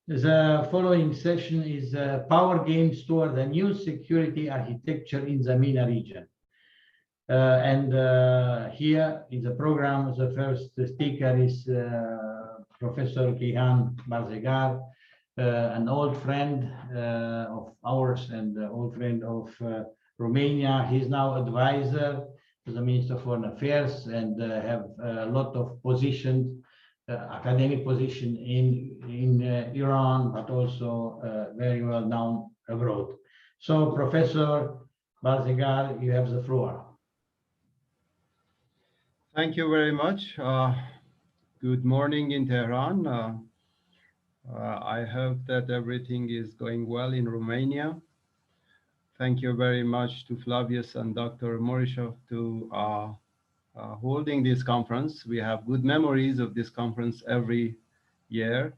The following session is Power Games toward the new security architecture in the MENA region. Here in the program, the first speaker is Professor Kayhan Marzegar, an old friend of ours and old friend of Romania. He's now advisor to the Minister of Foreign Affairs and have a lot of positions, academic position in Iran, but also very well known abroad. So, Professor Barzegar, you have the floor. Thank you very much. Good morning in Tehran. I hope that everything is going well in Romania. Thank you very much to Flavius and Dr. MUREŞAN to holding this conference. We have good memories of this conference every year,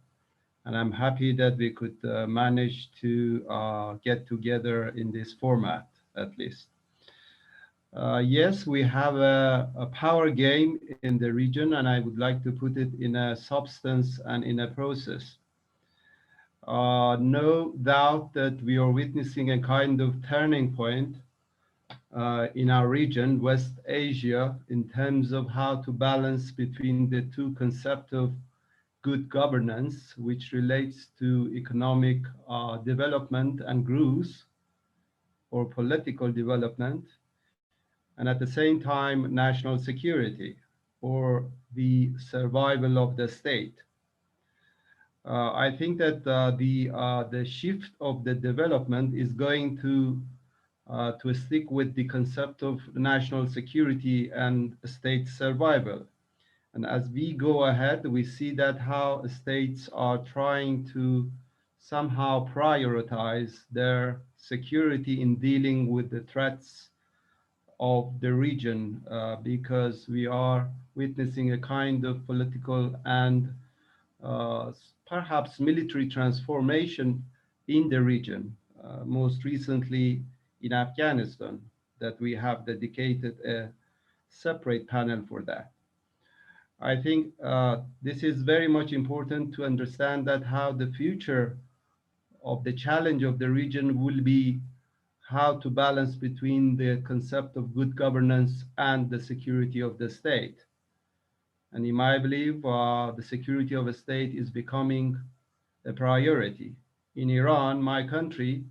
and I'm happy that we could manage to get together in this format, at least. Yes, we have a power game in the region, and I would like to put it in a substance and in a process. No doubt that we are witnessing a kind of turning point in our region, West Asia, in terms of how to balance between the two concepts of good governance, which relates to economic development and growth, or political development, and at the same time, national security, or the survival of the state. I think that the shift of the development is going to stick with the concept of national security and state survival. And as we go ahead, we see that how states are trying to somehow prioritize their security in dealing with the threats of the region, because we are witnessing a kind of political and perhaps military transformation in the region, most recently in Afghanistan, that we have dedicated a separate panel for that. I think this is very much important to understand that how the future of the challenge of the region will be how to balance between the concept of good governance and the security of the state. And in my belief, the security of a state is becoming a priority. In Iran, my country,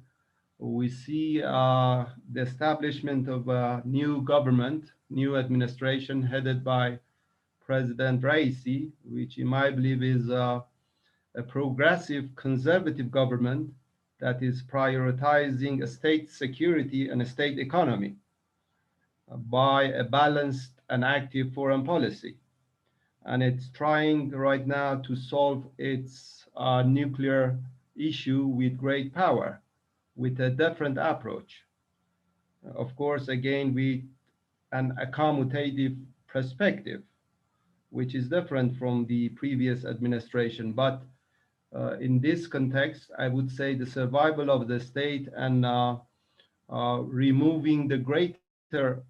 we see the establishment of a new government, new administration headed by President Raisi, which in my belief is a progressive conservative government that is prioritizing a state security and a state economy by a balanced and active foreign policy. And it's trying right now to solve its nuclear issue with great power, with a different approach. Of course, again, with an accommodative perspective, which is different from the previous administration. But in this context, I would say the survival of the state and removing the greater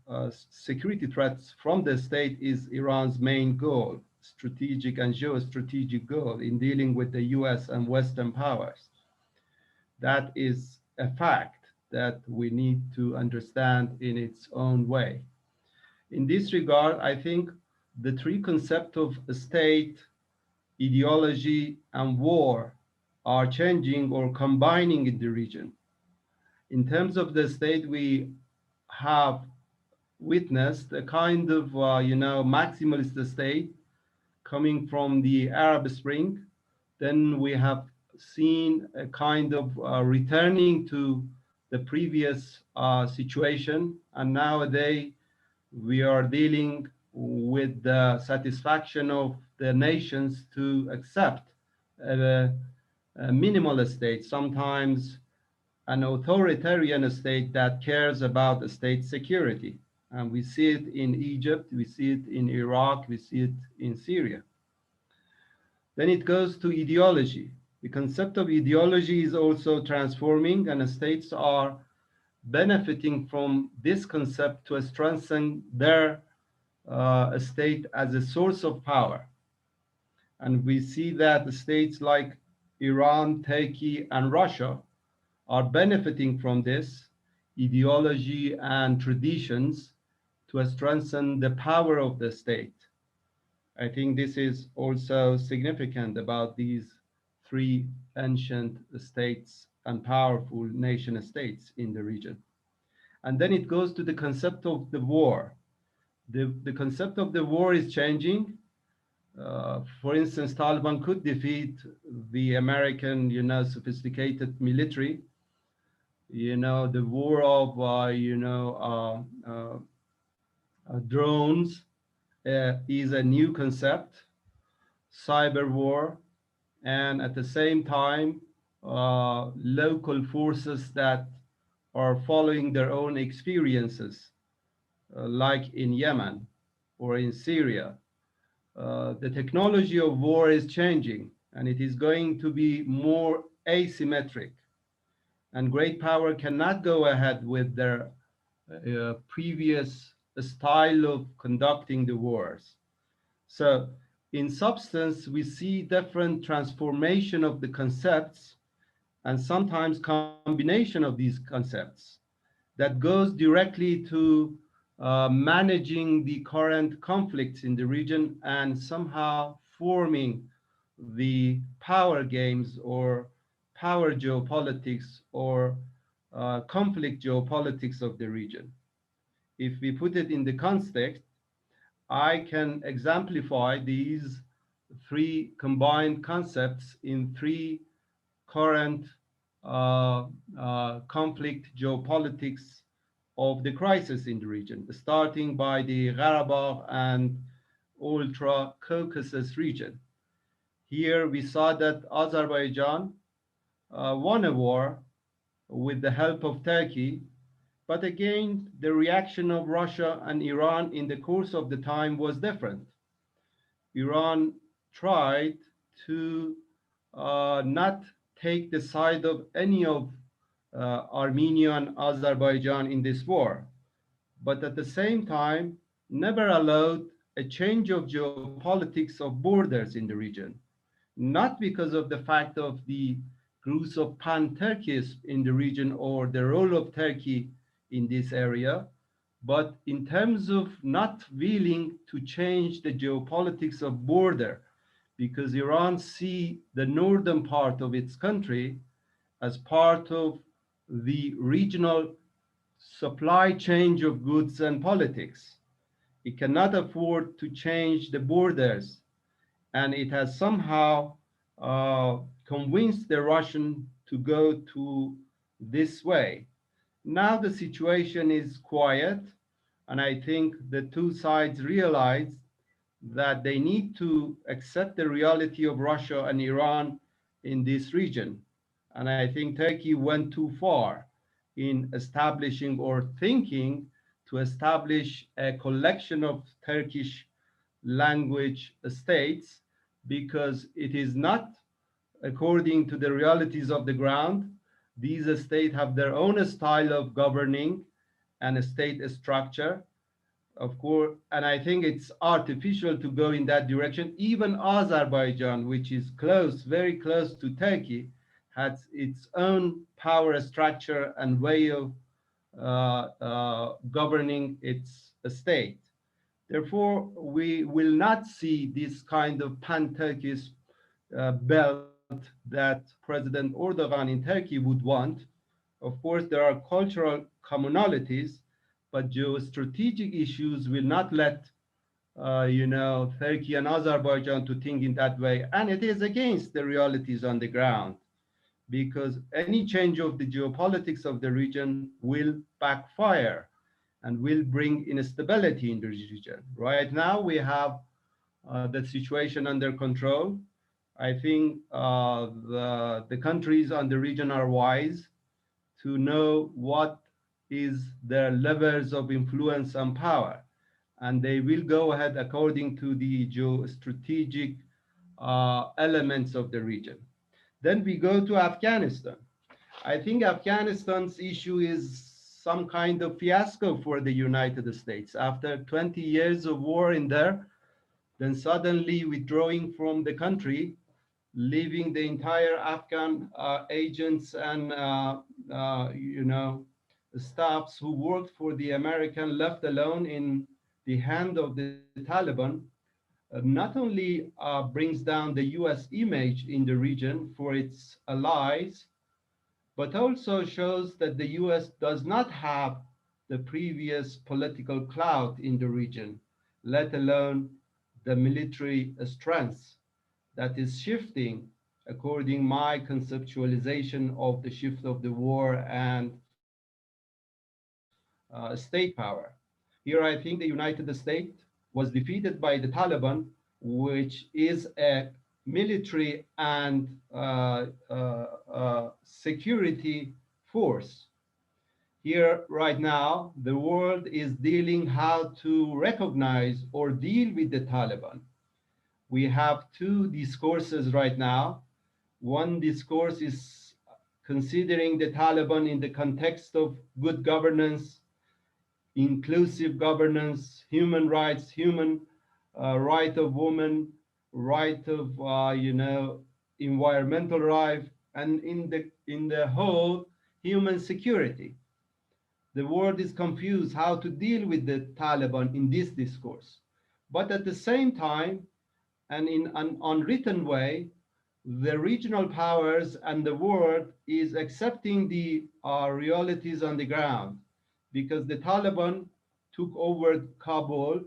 security threats from the state is Iran's main goal, strategic and geostrategic goal in dealing with the US and Western powers. That is a fact that we need to understand in its own way. In this regard, I think the three concepts of state, ideology, and war are changing or combining in the region. In terms of the state, we have witnessed a kind of, maximalist state coming from the Arab Spring. Then we have seen a kind of returning to the previous situation. And nowadays, we are dealing with the satisfaction of the nations to accept a minimal state, sometimes an authoritarian state that cares about the state security. And we see it in Egypt, we see it in Iraq, we see it in Syria. Then it goes to ideology. The concept of ideology is also transforming, and states are benefiting from this concept to strengthen their state as a source of power. And we see that the states like Iran, Turkey, and Russia are benefiting from this ideology and traditions to strengthen the power of the state. I think this is also significant about these three ancient states and powerful nation states in the region. And then it goes to the concept of the war. The concept of the war is changing. For instance, Taliban could defeat the American, sophisticated military. The war of, drones is a new concept, cyber war, and at the same time, local forces that are following their own experiences, like in Yemen or in Syria. The technology of war is changing, and it is going to be more asymmetric. And great power cannot go ahead with their previous style of conducting the wars. So, in substance, we see different transformation of the concepts and sometimes combination of these concepts that goes directly to managing the current conflicts in the region and somehow forming the power games or power geopolitics or conflict geopolitics of the region. If we put it in the context, I can exemplify these three combined concepts in three current conflict geopolitics of the crisis in the region, starting by the Karabakh and Ultra Caucasus region. Here we saw that Azerbaijan won a war with the help of Turkey, but again, the reaction of Russia and Iran in the course of the time was different. Iran tried to not take the side of any of Armenia and Azerbaijan in this war, but at the same time, never allowed a change of geopolitics of borders in the region, not because of the fact of the growth of pan-Turkism in the region or the role of Turkey in this area, but in terms of not willing to change the geopolitics of border, because Iran see the northern part of its country as part of the regional supply chain of goods and politics. It cannot afford to change the borders, and it has somehow convinced the Russian to go to this way. Now the situation is quiet, and I think the two sides realize that they need to accept the reality of Russia and Iran in this region. And I think Turkey went too far in establishing or thinking to establish a collection of Turkish language states, because it is not according to the realities of the ground. These states have their own style of governing and a state structure, of course, and I think it's artificial to go in that direction. Even Azerbaijan, which is close, very close to Turkey, has its own power structure and way of governing its state. Therefore, we will not see this kind of pan-Turkish belt that President Erdogan in Turkey would want. Of course, there are cultural commonalities, but geostrategic issues will not let Turkey and Azerbaijan to think in that way, and it is against the realities on the ground, because any change of the geopolitics of the region will backfire and will bring instability in the region. Right now, we have the situation under control. I think the countries on the region are wise to know what is their levels of influence and power, and they will go ahead according to the geostrategic elements of the region. Then we go to Afghanistan. I think Afghanistan's issue is some kind of fiasco for the United States. After 20 years of war in there, then suddenly withdrawing from the country leaving the entire Afghan agents and staffs who worked for the American left alone in the hand of the Taliban, not only brings down the US image in the region for its allies, but also shows that the US does not have the previous political clout in the region, let alone the military strength that is shifting according my conceptualization of the shift of the war and state power. Here I think the United States was defeated by the Taliban, which is a military and security force. Here right now, the world is dealing how to recognize or deal with the Taliban. We have two discourses right now. One discourse is considering the Taliban in the context of good governance, inclusive governance, human rights, human right of women, right of environmental right, and in the whole human security. The world is confused how to deal with the Taliban in this discourse. But at the same time, and in an unwritten way, the regional powers and the world is accepting the realities on the ground because the Taliban took over Kabul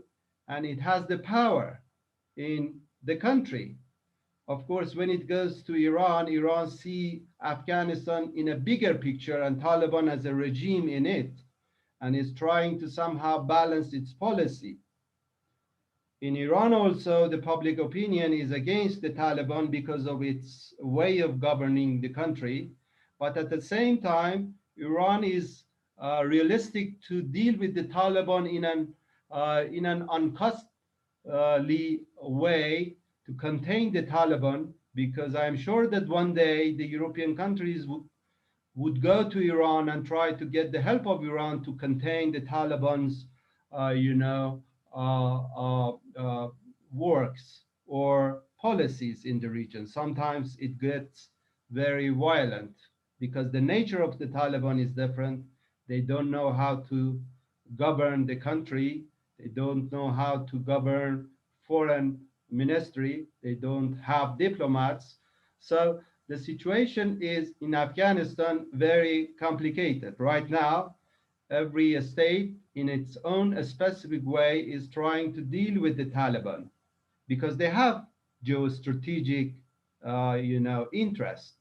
and it has the power in the country. Of course, when it goes to Iran, Iran see Afghanistan in a bigger picture and Taliban as a regime in it and is trying to somehow balance its policy. In Iran also, the public opinion is against the Taliban because of its way of governing the country. But at the same time, Iran is realistic to deal with the Taliban in an uncostly way to contain the Taliban, because I'm sure that one day the European countries would go to Iran and try to get the help of Iran to contain the Taliban's, uh, you know, uh, uh, uh, works or policies in the region. Sometimes it gets very violent because the nature of the Taliban is different. They don't know how to govern the country. They don't know how to govern foreign ministry. They don't have diplomats. So the situation is in Afghanistan very complicated. Right now, every state in its own specific way is trying to deal with the Taliban because they have geostrategic interest.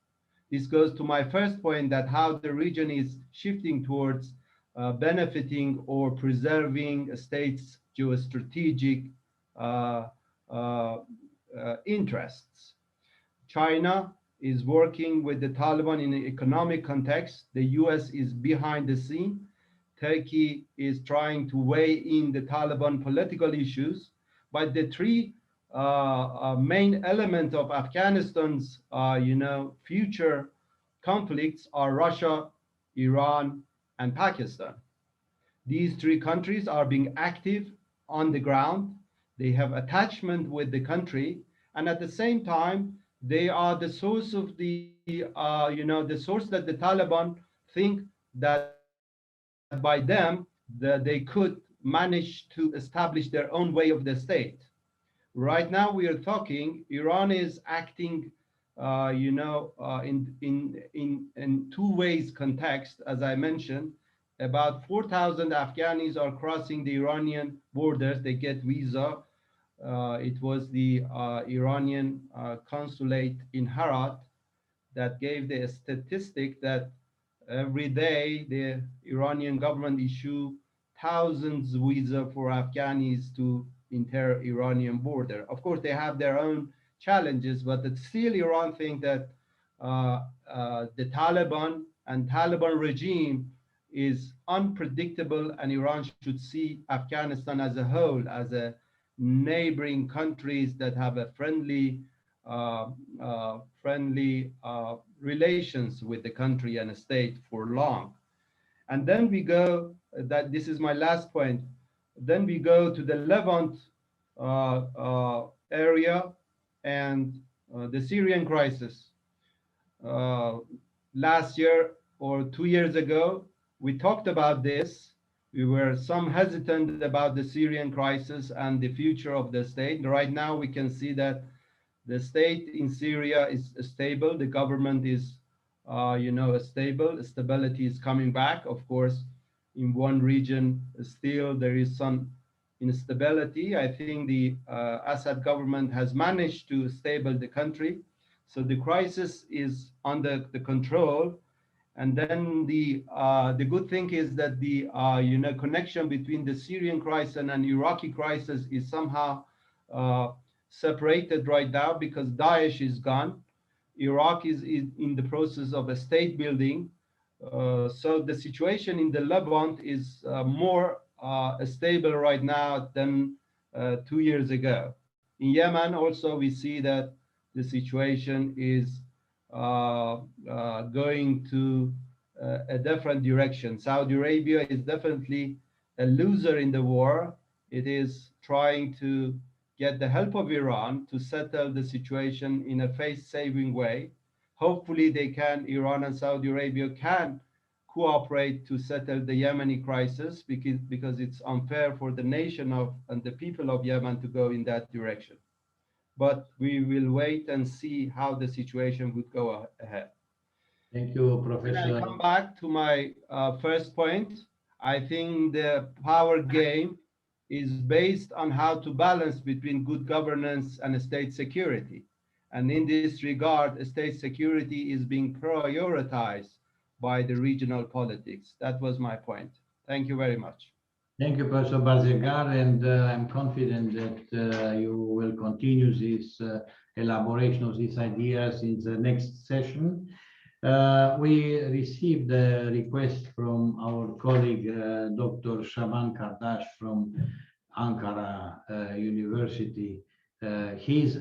This goes to my first point that how the region is shifting towards benefiting or preserving a state's geostrategic uh, uh, interests. China is working with the Taliban in an economic context. The US is behind the scene. Turkey is trying to weigh in the Taliban political issues. But the three main elements of Afghanistan's, future conflicts are Russia, Iran, and Pakistan. These three countries are being active on the ground. They have attachment with the country, and at the same time, they are the source of the source that the Taliban think that by them that they could manage to establish their own way of the state. Right now, we are talking. Iran is acting, in two ways context, as I mentioned. About 4,000 Afghanis are crossing the Iranian borders. They get visa. It was the Iranian consulate in Herat that gave the statistic that every day the Iranian government issue thousands visa for Afghanis to enter Iranian border. Of course, they have their own challenges, but it's still Iran think that the Taliban and Taliban regime is unpredictable, and Iran should see Afghanistan as a whole, as a neighboring countries that have a friendly relations with the country and a state for long. And then we go, that this is my last point, then we go to the Levant area and the Syrian crisis. Last year or 2 years ago, we talked about this. We were some hesitant about the Syrian crisis and the future of the state. Right now, we can see that the state in Syria is stable. The government is, stable. Stability is coming back. Of course, in one region, still there is some instability. I think the Assad government has managed to stabilize the country. So the crisis is under the control. And then the good thing is that the connection between the Syrian crisis and Iraqi crisis is somehow separated right now because Daesh is gone. Iraq is in the process of a state building. So the situation in the Levant is more stable right now than 2 years ago. In Yemen also we see that the situation is going to a different direction. Saudi Arabia is definitely a loser in the war. It is trying to get the help of Iran to settle the situation in a face-saving way. Hopefully Iran and Saudi Arabia can cooperate to settle the Yemeni crisis because it's unfair for the nation and the people of Yemen to go in that direction. But we will wait and see how the situation would go ahead. Thank you, Professor. When I come back to my first point, I think the power game is based on how to balance between good governance and state security. And in this regard, state security is being prioritized by the regional politics. That was my point. Thank you very much. Thank you, Professor Barzegar, and I'm confident that you will continue this elaboration of these ideas in the next session. We received a request from our colleague, Dr. Shaban Kardash from Ankara University. He's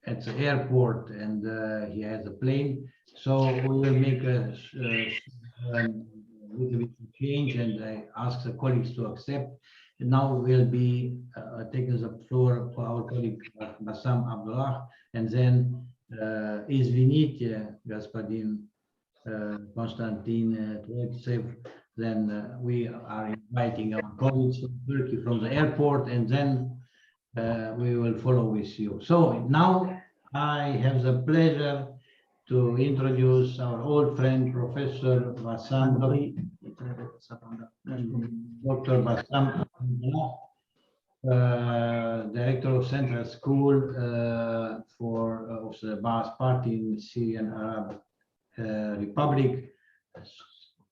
at the airport and he has a plane, so we will make a little bit of change, and I ask the colleagues to accept. And now we'll be taking the floor for our colleague Basam Abdullah, and then Izvinite, Господин Konstantin Tretsev. Then we are inviting our colleagues from Turkey from the airport, and then we will follow with you. So now I have the pleasure to introduce our old friend, Professor Basam, Dr. Basam, Director of Central School of the Ba'ath Party in the Syrian Arab Republic,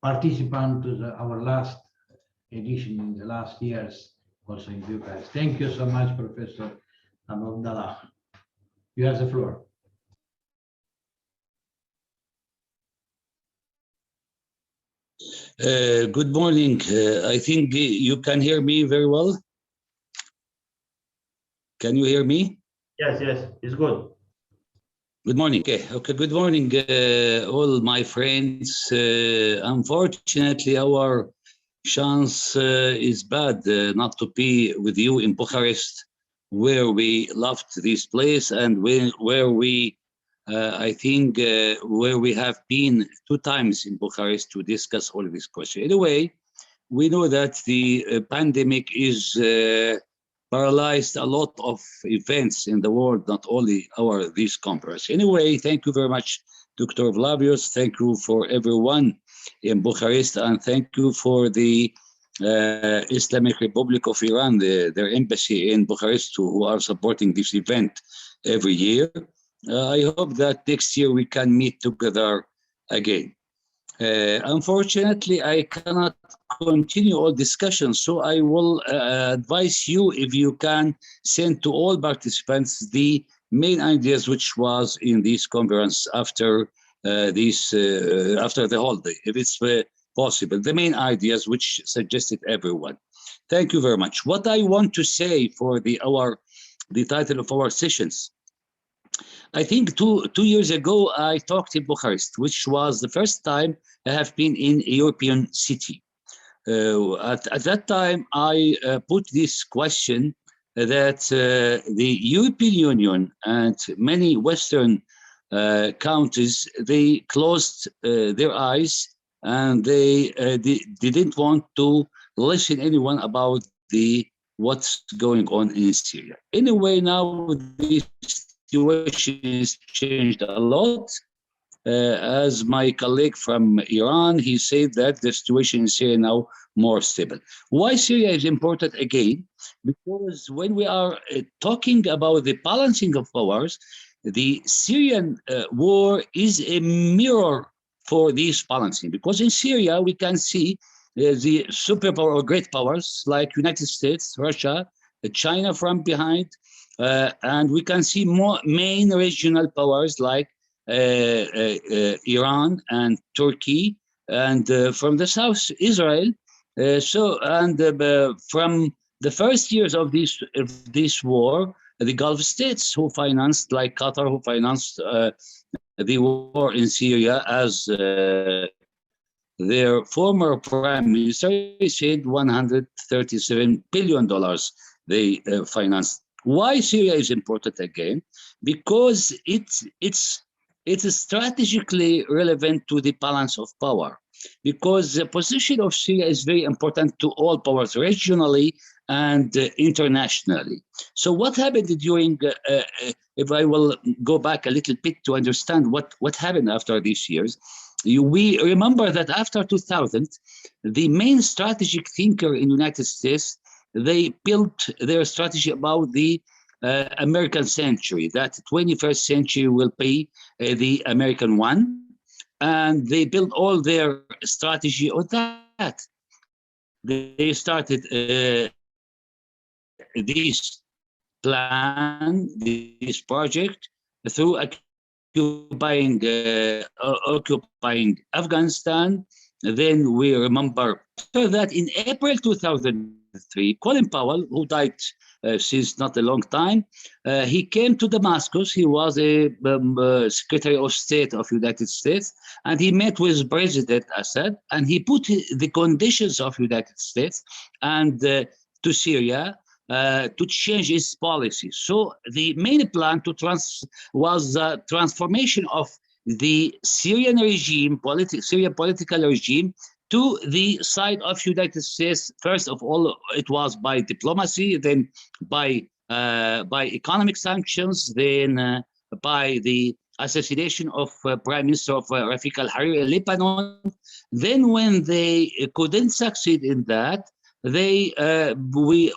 participant to our last edition in the last years, also in Bucharest. Thank you so much, Professor ABOABDOLAH. You have the floor. Good morning. I think you can hear me very well. Can you hear me? Yes, it's good. Good morning. Okay. Good morning, all my friends. Unfortunately, our chance is bad not to be with you in Bucharest, where we loved this place and where we I think where we have been 2 times in Bucharest to discuss all of this question. Anyway, we know that the pandemic is paralyzed a lot of events in the world, not only this conference. Anyway, thank you very much, Dr. Vlavius. Thank you for everyone in Bucharest, and thank you for the Islamic Republic of Iran, their embassy in Bucharest, who are supporting this event every year. I hope that next year we can meet together again. Unfortunately, I cannot continue all discussions, so I will advise you if you can send to all participants the main ideas which was in this conference after after the holiday, if it's possible, the main ideas which suggested everyone. Thank you very much. What I want to say for the title of our sessions, I think two years ago, I talked in Bucharest, which was the first time I have been in a European city. At that time, I put this question that the European Union and many Western countries, they closed their eyes and they didn't want to listen anyone about what's going on in Syria. Anyway, now the situation has changed a lot. As my colleague from Iran, he said that the situation in Syria now more stable. Why Syria is important again? Because when we are talking about the balancing of powers, the Syrian war is a mirror for this balancing. Because in Syria, we can see the superpower or great powers like United States, Russia, China from behind, and we can see more main regional powers like Iran and Turkey, and from the south, Israel. From the first years of this war, the Gulf states who financed, like Qatar, who financed the war in Syria, as their former prime minister said, $137 billion they financed. Why Syria is important again? Because it's strategically relevant to the balance of power, because the position of Syria is very important to all powers regionally and internationally. So what happened during, if I will go back a little bit to understand what happened after these years, we remember that after 2000, the main strategic thinker in the United States, they built their strategy about the American century, that 21st century will be the American one. And they built all their strategy on that. They started this plan, this project, through occupying Afghanistan. Then we remember that in April 2003, Colin Powell, who died since not a long time, he came to Damascus. He was a Secretary of State of United States, and he met with President Assad, and he put the conditions of United States and to Syria to change its policy. So the main plan was the transformation of the Syrian regime, Syrian political regime, to the side of United States. First of all, it was by diplomacy, then by economic sanctions, then by the assassination of Prime Minister of Rafik al-Hariri in Lebanon. Then when they couldn't succeed in that, we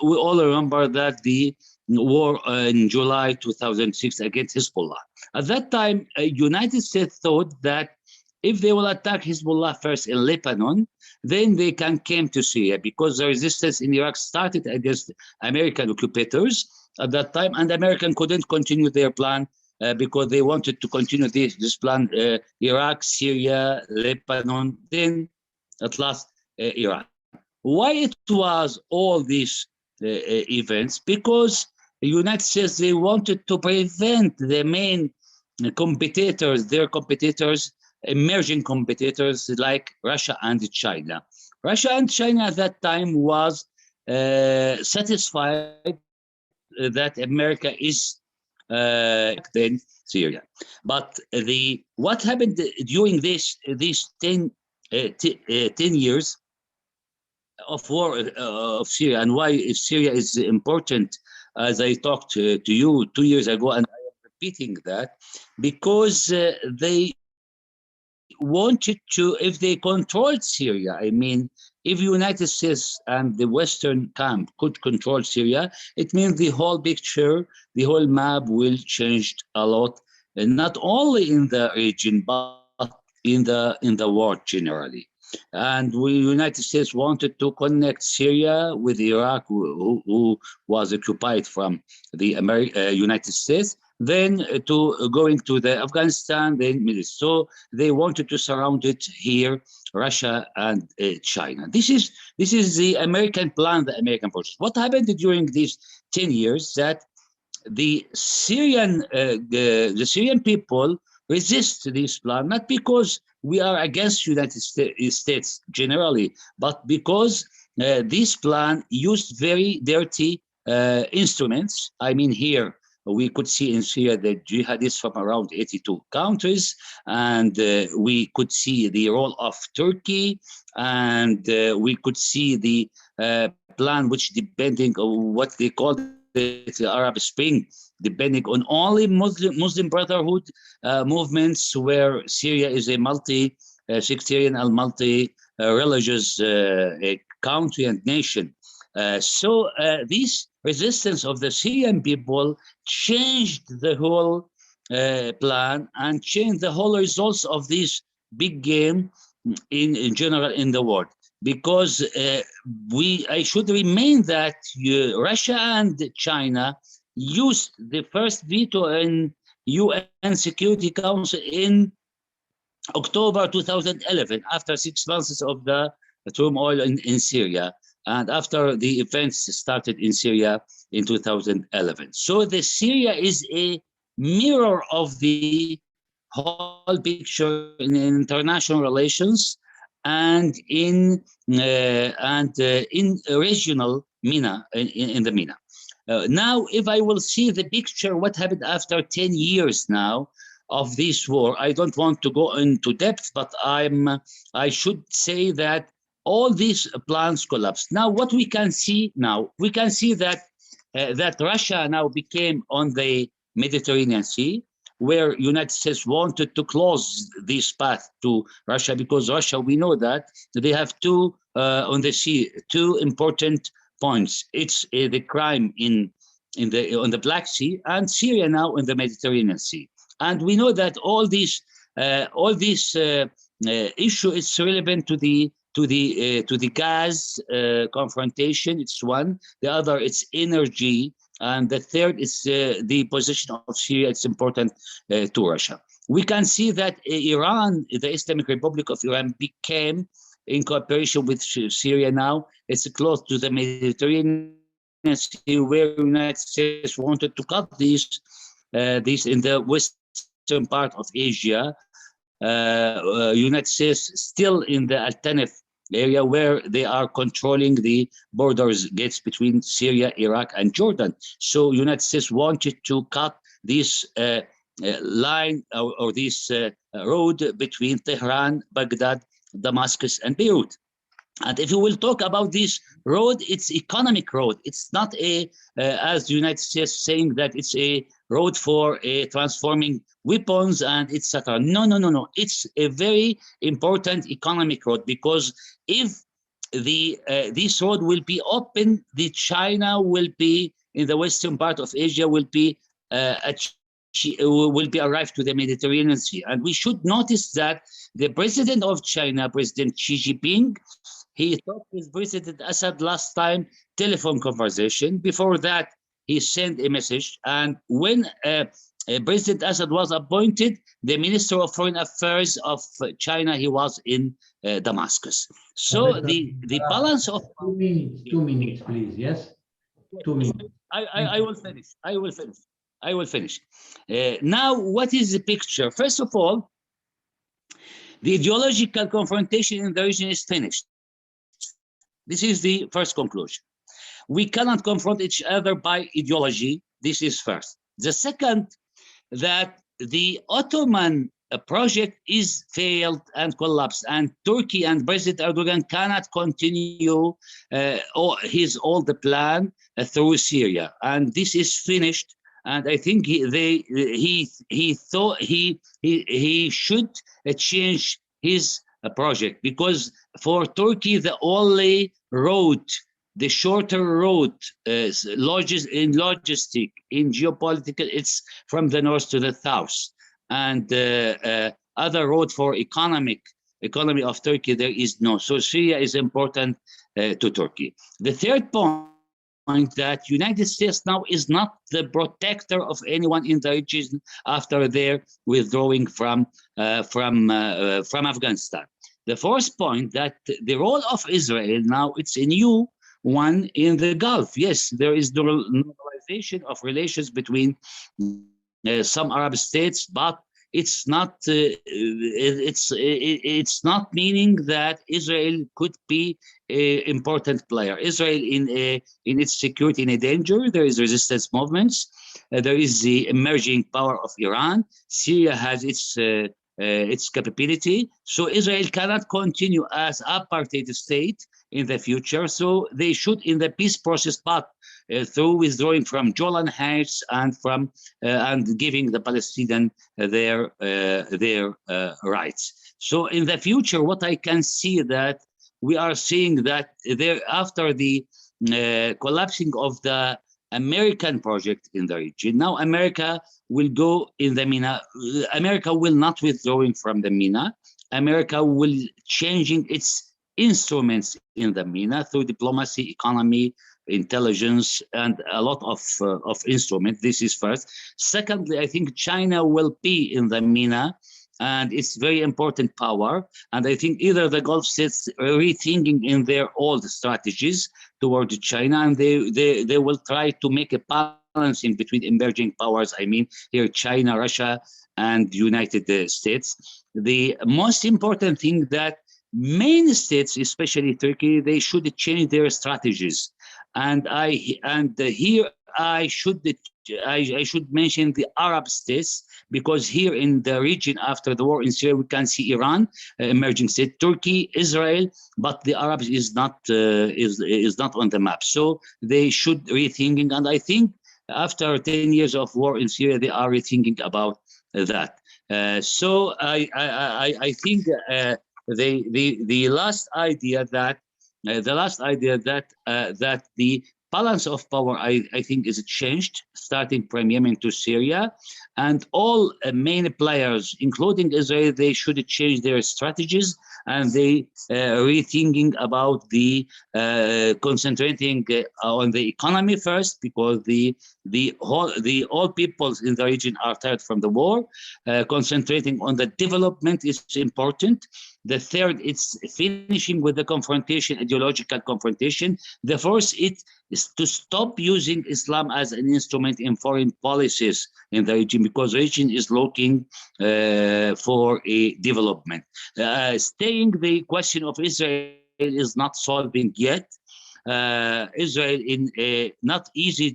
all remember that the war in July 2006 against Hezbollah. At that time, United States thought that if they will attack Hezbollah first in Lebanon, then they can come to Syria, because the resistance in Iraq started against American occupators at that time, and Americans couldn't continue their plan because they wanted to continue this plan, Iraq, Syria, Lebanon, then at last Iran. Why it was all these events? Because the United States, they wanted to prevent the main competitors, their competitors, emerging competitors like Russia and China. Russia and China at that time was satisfied that America is then Syria. But what happened during these 10 years of war of Syria, and why Syria is important, as I talked to you 2 years ago, and I am repeating that, because they wanted to, if they controlled Syria, I mean, if the United States and the Western camp could control Syria, it means the whole picture, the whole map will change a lot, and not only in the region, but in the world generally. And the United States wanted to connect Syria with Iraq, who was occupied from the United States, then to going to the Afghanistan, then Middle East. So they wanted to surround it here, Russia and China. This is the American plan, the American process. What happened during these 10 years? That the Syrian people resist this plan, not because we are against United States generally, but because this plan used very dirty instruments. I mean here, we could see in Syria the jihadists from around 82 countries, and we could see the role of Turkey, and we could see the plan, which depending on what they call it, the Arab Spring, depending on only Muslim Brotherhood movements, where Syria is a multi-sectarian and multi-religious country and nation. So this resistance of the Syrian people changed the whole plan and changed the whole results of this big game in general in the world. Because I should remind that Russia and China used the first veto in UN Security Council in October 2011, after 6 months of the turmoil in Syria, and after the events started in Syria in 2011. So the Syria is a mirror of the whole picture in international relations and in regional MENA, in the MENA. Now, if I will see the picture, what happened after 10 years now of this war, I don't want to go into depth, but I should say that all these plans collapsed. Now, what we can see now, we can see that that Russia now became on the Mediterranean Sea, where United States wanted to close this path to Russia, because Russia, we know that they have two on the sea, two important points. It's the crime on the Black Sea, and Syria now in the Mediterranean Sea. And we know that all this issue is relevant to the gas confrontation. It's one. The other, it's energy. And the third is the position of Syria. It's important to Russia. We can see that Iran, the Islamic Republic of Iran, became, in cooperation with Syria now, it's close to the Mediterranean Sea, where the United States wanted to cut these in the western part of Asia. United States still in the alternative area, where they are controlling the borders gates between Syria, Iraq, and Jordan. So United States wanted to cut this line or this road between Tehran, Baghdad, Damascus, and Beirut. And if you will talk about this road, it's economic road. It's not as the United States saying that it's a road for transforming weapons and etc. No. It's a very important economic road, because if this road will be open, the China will be in the western part of Asia will be arrived to the Mediterranean Sea. And we should notice that the president of China, President Xi Jinping, he talked with President Azad last time, telephone conversation. Before that, he sent a message. And when President Azad was appointed, the Minister of Foreign Affairs of China, he was in Damascus. So the balance of 2 minutes, please. Yes, 2 minutes. I will finish. Now, what is the picture? First of all, the ideological confrontation in the region is finished. This is the first conclusion. We cannot confront each other by ideology. This is first. The second, that the Ottoman project is failed and collapsed, and Turkey and President Erdogan cannot continue his old plan through Syria, and this is finished. And I think he thought he should change his project, because for Turkey the only road, the shorter road in logistic, in geopolitical, it's from the north to the south, and other road for economy of Turkey there is no. So Syria is important to Turkey. The third point, that United States now is not the protector of anyone in the region after their withdrawing from Afghanistan. The fourth point, that the role of Israel now, it's a new one in the Gulf. Yes, there is the normalization of relations between some Arab states, but it's not meaning that Israel could be an important player. Israel in its security in a danger. There is resistance movements. there is the emerging power of Iran. Syria has its capability. So Israel cannot continue as apartheid state in the future. So they should, in the peace process, but through withdrawing from Golan Heights and from and giving the Palestinian their rights. So in the future, what I can see that we are seeing that there after the collapsing of the American project in the region, now America will go in the MENA. America will not withdrawing from the MENA. America will changing its instruments in the MENA through diplomacy, economy, intelligence, and a lot of instruments. This is first. Secondly, I think China will be in the MENA, and it's very important power. And I think either the Gulf states are rethinking in their old strategies towards China, and they will try to make a balancing between emerging powers. I mean, here China, Russia, and United States. The most important thing that main states, especially Turkey, they should change their strategies. And here I should mention the Arab states, because here in the region after the war in Syria, we can see Iran, emerging state, Turkey, Israel, but the Arabs is not on the map. So they should rethinking, and I think after 10 years of war in Syria, they are rethinking about that. So I think the last idea that that the balance of power, I think, is changed, starting from Yemen to Syria, and all main players, including Israel, they should change their strategies, and they rethinking about the concentrating on the economy first, because all peoples in the region are tired from the war. Concentrating on the development is important. The third, it's finishing with the confrontation, ideological confrontation. The fourth, it is to stop using Islam as an instrument in foreign policies in the region, because the region is looking for a development. Staying the question of Israel is not solving yet. Israel in a not easy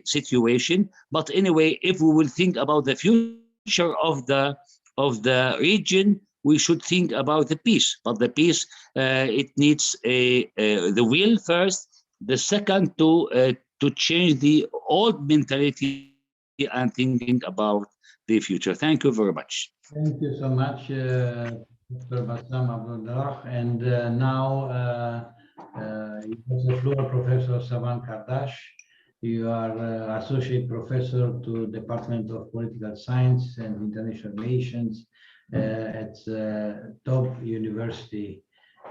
situation, but anyway, if we will think about the future of the region, we should think about the peace. But the peace, it needs the will first. The second, to change the old mentality and thinking about the future. Thank you very much. Thank you so much, Dr. Basam ABOABDOLAH. And now you have the floor, Professor Saban Kardash. You are Associate Professor to Department of Political Science and International Relations at top university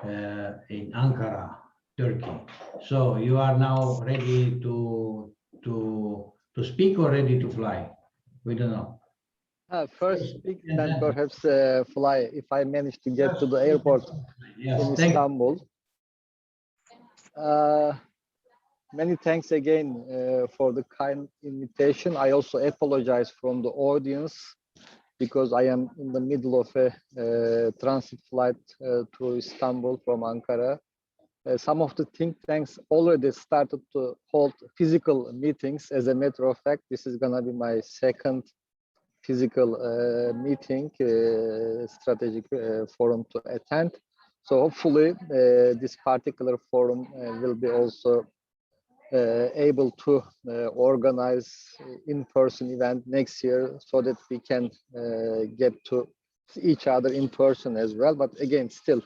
in Ankara, Turkey. So you are now ready to speak or ready to fly? We don't know. First speak, then perhaps fly, if I manage to get to the airport in Istanbul. Many thanks again for the kind invitation. I also apologize from the audience, because I am in the middle of a transit flight to Istanbul from Ankara. Some of the think tanks already started to hold physical meetings. As a matter of fact, this is gonna be my second physical meeting, strategic forum to attend. So hopefully this particular forum will be also able to organize in-person event next year, so that we can get to see each other in person as well. But again, still,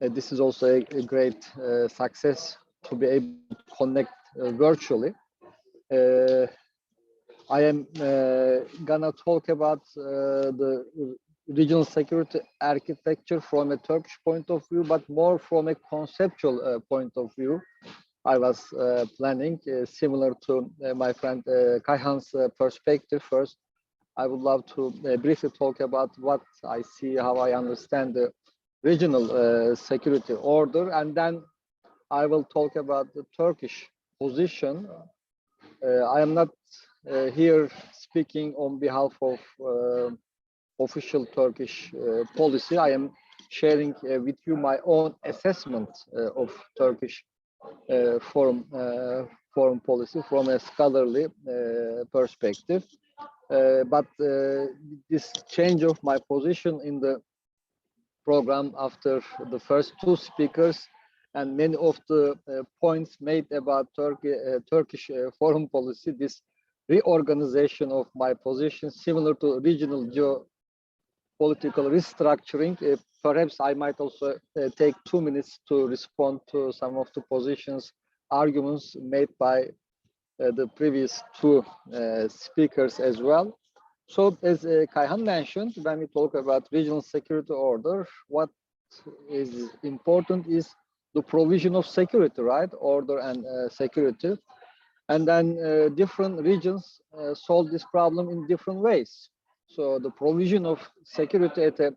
this is also a great success to be able to connect virtually. I am gonna talk about the regional security architecture from a Turkish point of view, but more from a conceptual point of view. I was planning similar to my friend Kayhan's perspective. First, I would love to briefly talk about what I see, how I understand the regional security order, and then I will talk about the Turkish position. I am not here speaking on behalf of official Turkish policy. I am sharing with you my own assessment of Turkish foreign foreign policy from a scholarly perspective. But this change of my position in the program after the first two speakers and many of the points made about Turkish foreign policy, this reorganization of my position similar to regional geopolitical restructuring, perhaps I might also take 2 minutes to respond to some of the positions, arguments made by the previous two speakers as well. So as Kayhan mentioned, when we talk about regional security order, what is important is the provision of security, right? Order and security. And then different regions solve this problem in different ways. So the provision of security at a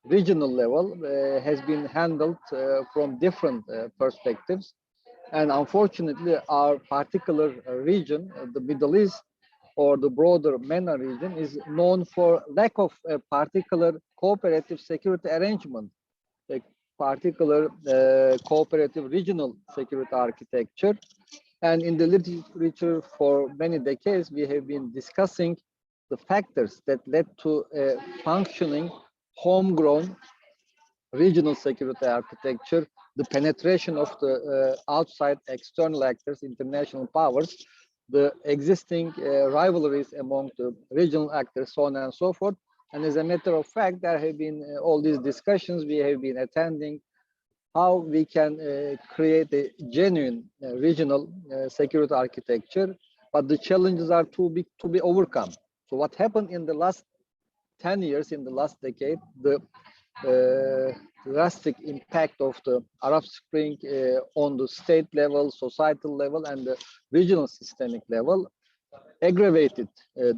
regional level has been handled from different perspectives. And unfortunately, our particular region, the Middle East, or the broader MENA region, is known for lack of a particular cooperative security arrangement, a particular cooperative regional security architecture. And in the literature for many decades, we have been discussing the factors that led to a functioning, homegrown regional security architecture, the penetration of the outside external actors, international powers, the existing rivalries among the regional actors, so on and so forth. And as a matter of fact, there have been all these discussions we have been attending, how we can create a genuine regional security architecture, but the challenges are too big to be overcome. So what happened in the last 10 years, in the last decade, the drastic impact of the Arab Spring on the state level, societal level, and the regional systemic level aggravated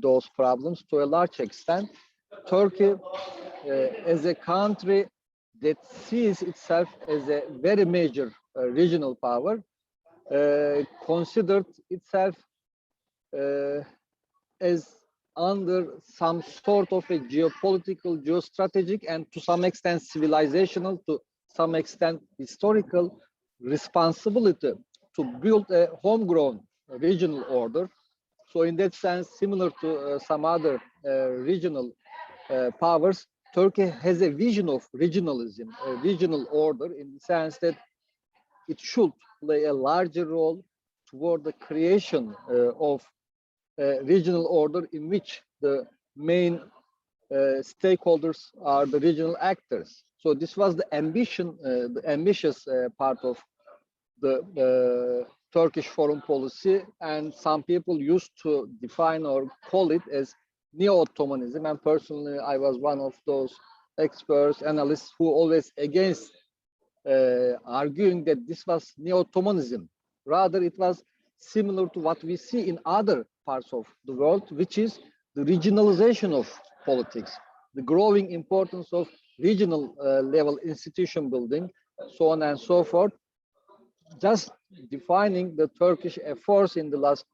those problems to a large extent. Turkey, as a country that sees itself as a very major regional power, considered itself as under some sort of a geopolitical, geostrategic, and to some extent civilizational, to some extent historical responsibility to build a homegrown regional order. So in that sense, similar to some other regional powers, Turkey has a vision of regionalism, a regional order, in the sense that it should play a larger role toward the creation of regional order in which the main stakeholders are the regional actors. So this was the ambition, the ambitious part of the Turkish foreign policy, and some people used to define or call it as neo-Ottomanism. And personally, I was one of those experts, analysts who always against arguing that this was neo-Ottomanism. Rather, it was similar to what we see in other parts of the world, which is the regionalization of politics, the growing importance of regional level institution building, so on and so forth. Just defining the Turkish efforts in the last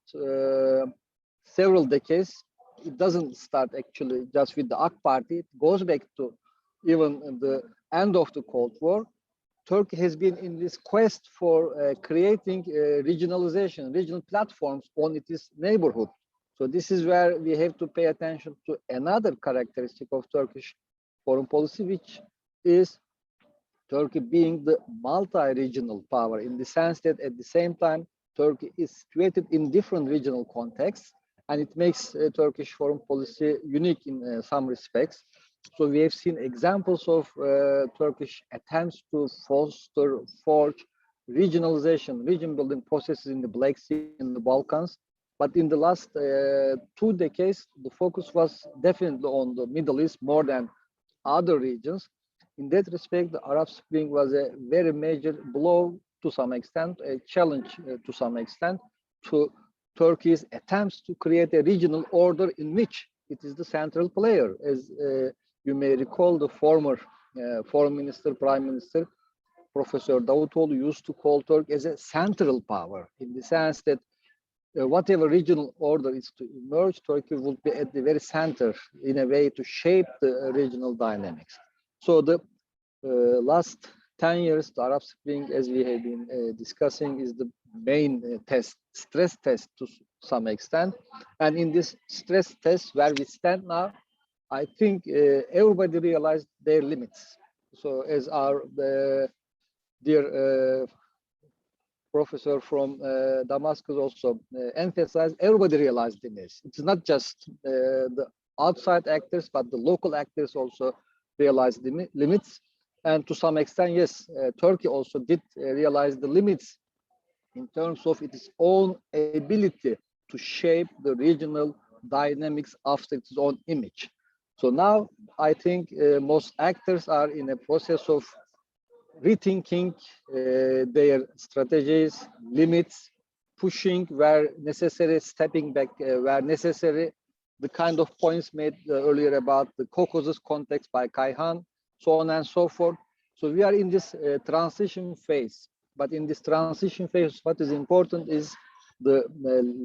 several decades, it doesn't start actually just with the AK Party, it goes back to even the end of the Cold War. Turkey has been in this quest for creating regionalization, regional platforms on its neighborhood. So this is where we have to pay attention to another characteristic of Turkish foreign policy, which is Turkey being the multi-regional power, in the sense that at the same time, Turkey is situated in different regional contexts, and it makes Turkish foreign policy unique in some respects. So we have seen examples of Turkish attempts to forge regionalization, region building processes in the Black Sea and the Balkans. But in the last 2 decades, the focus was definitely on the Middle East more than other regions. In that respect, the Arab Spring was a very major blow to some extent, a challenge to some extent to Turkey's attempts to create a regional order in which it is the central player. As you may recall, the former foreign minister, prime minister, Professor Davutoğlu used to call Turkey as a central power, in the sense that whatever regional order is to emerge, Turkey will be at the very center in a way to shape the regional dynamics. So the last 10 years, the Arab Spring, as we have been discussing, is the main stress test to some extent. And in this stress test where we stand now, I think everybody realized their limits. So as our dear professor from Damascus also emphasized, everybody realized this. It's not just the outside actors, but the local actors also realized the limits. And to some extent, yes, Turkey also did realize the limits in terms of its own ability to shape the regional dynamics after its own image. So now I think most actors are in a process of rethinking their strategies, limits, pushing where necessary, stepping back where necessary. The kind of points made earlier about the Caucasus context by Kayhan, so on and so forth. So we are in this transition phase. But in this transition phase, what is important is the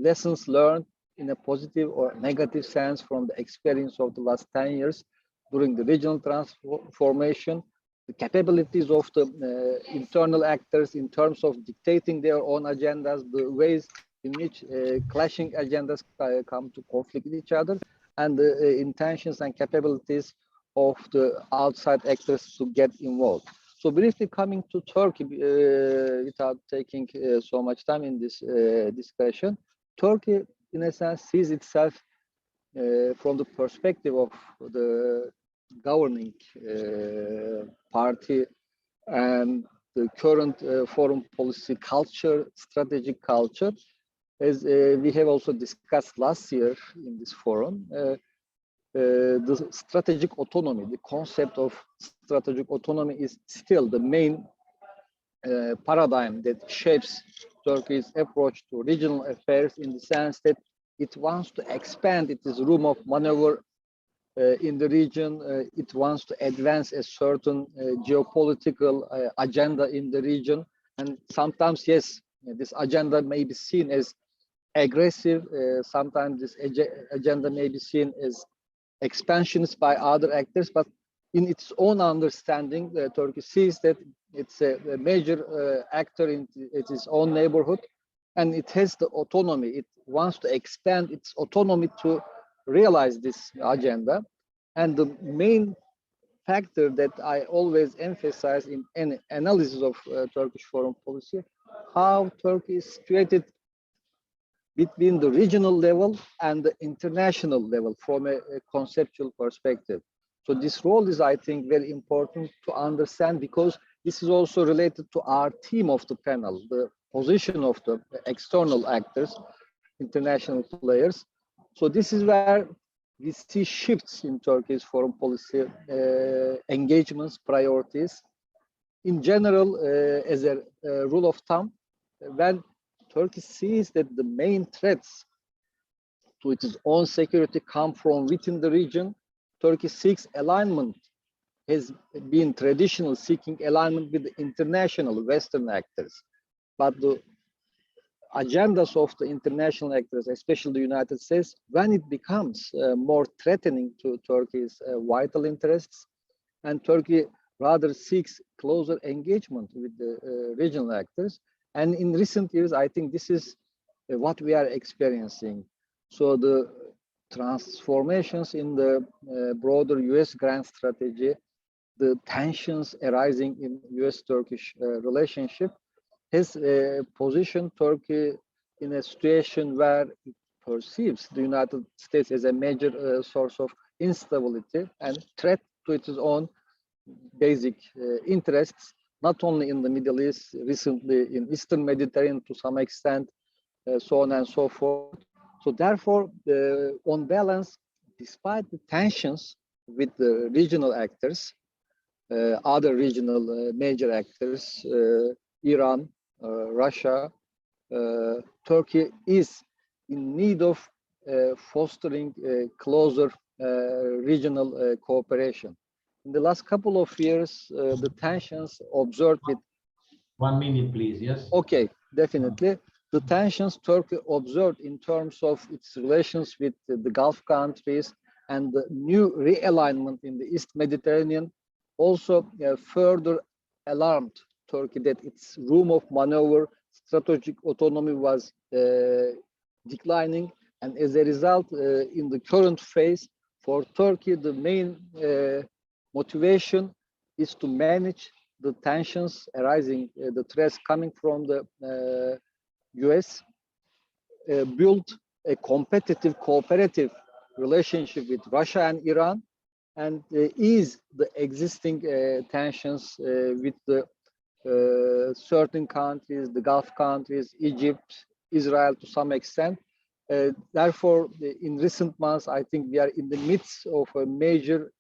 lessons learned in a positive or negative sense from the experience of the last 10 years during the regional transformation, the capabilities of the internal actors in terms of dictating their own agendas, the ways in which clashing agendas come to conflict with each other, and the intentions and capabilities of the outside actors to get involved. So briefly coming to Turkey, without taking so much time in this discussion, Turkey, in a sense, sees itself from the perspective of the governing party and the current foreign policy culture, strategic culture, as we have also discussed last year in this forum, the strategic autonomy, the concept of strategic autonomy is still the main paradigm that shapes Turkey's approach to regional affairs, in the sense that it wants to expand its room of maneuver in the region. It wants to advance a certain geopolitical agenda in the region. And sometimes, yes, this agenda may be seen as aggressive. Sometimes this agenda may be seen as expansionist by other actors, but in its own understanding, Turkey sees that it's a major actor in its own neighborhood, and it has the autonomy. It wants to expand its autonomy to realize this agenda. And the main factor that I always emphasize in any analysis of Turkish foreign policy, how Turkey is situated between the regional level and the international level from a conceptual perspective. So this role is, I think, very important to understand, because this is also related to our theme of the panel, the position of the external actors, international players. So this is where we see shifts in Turkey's foreign policy engagements, priorities. In general, as a rule of thumb, when Turkey sees that the main threats to its own security come from within the region, Turkey seeks alignment, has been traditional seeking alignment with the international Western actors. But the agendas of the international actors, especially the United States, when it becomes more threatening to Turkey's vital interests, and Turkey rather seeks closer engagement with the regional actors. And in recent years, I think this is what we are experiencing. So the transformations in the broader US grand strategy, the tensions arising in US-Turkish relationship has positioned Turkey in a situation where it perceives the United States as a major source of instability and threat to its own basic interests, not only in the Middle East, recently in Eastern Mediterranean to some extent, so on and so forth. So therefore, on balance, despite the tensions with the regional actors, other regional major actors, Iran, Russia, Turkey is in need of fostering closer regional cooperation. In the last couple of years, the tensions observed with... 1 minute, please, yes? Okay, definitely. The tensions Turkey observed in terms of its relations with the Gulf countries and the new realignment in the East Mediterranean also further alarmed Turkey that its room of maneuver strategic autonomy was declining, and as a result, in the current phase for Turkey, the main motivation is to manage the tensions arising, the threats coming from the US, build a competitive, cooperative relationship with Russia and Iran, and ease the existing tensions with the certain countries, the Gulf countries, Egypt, Israel to some extent. Therefore, in recent months, I think we are in the midst of a major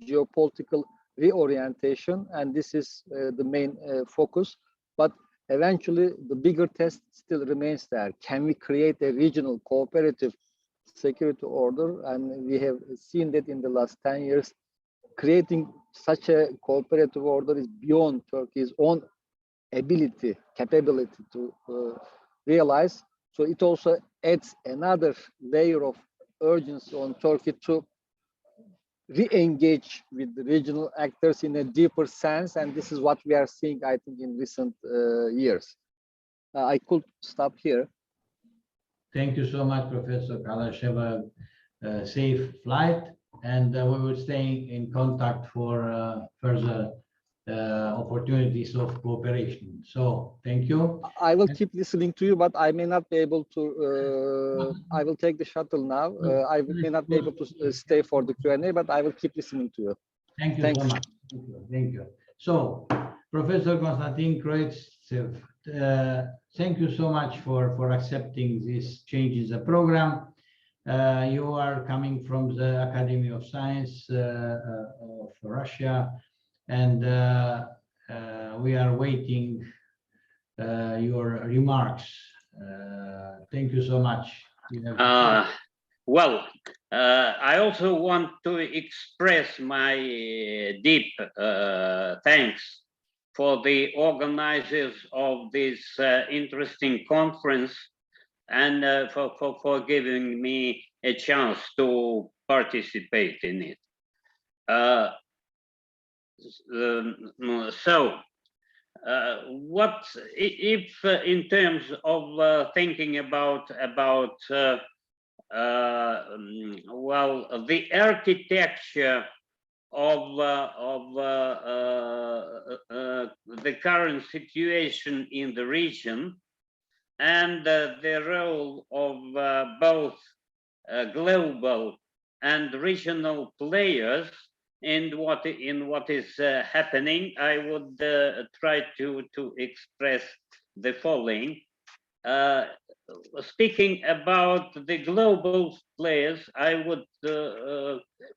geopolitical reorientation, and this is the main focus. But eventually, the bigger test still remains there. Can we create a regional cooperative security order? And we have seen that in the last 10 years, creating such a cooperative order is beyond Turkey's own ability, capability to realize. So it also adds another layer of urgency on Turkey to re-engage with the regional actors in a deeper sense, and this is what we are seeing, I think, in recent years. I could stop here. Thank you so much, Professor Kalash. Have a safe flight, and we will stay in contact for further opportunities of cooperation. So thank you. I will keep listening to you, but I may not be able to, I will take the shuttle now. I may not be able to stay for the Q&A, but I will keep listening to you. Thank you so much. Thank you. Thank you. So, Professor Konstantin Kroitsev, thank you so much for accepting this change in the program. You are coming from the Academy of Science of Russia, and we are waiting your remarks. Thank you so much. Well, I also want to express my deep thanks for the organizers of this interesting conference, and for giving me a chance to participate in it. What if in terms of thinking about well, the architecture of the current situation in the region, and the role of both global and regional players in what is happening, I would try to express the following. Speaking about the global players, I would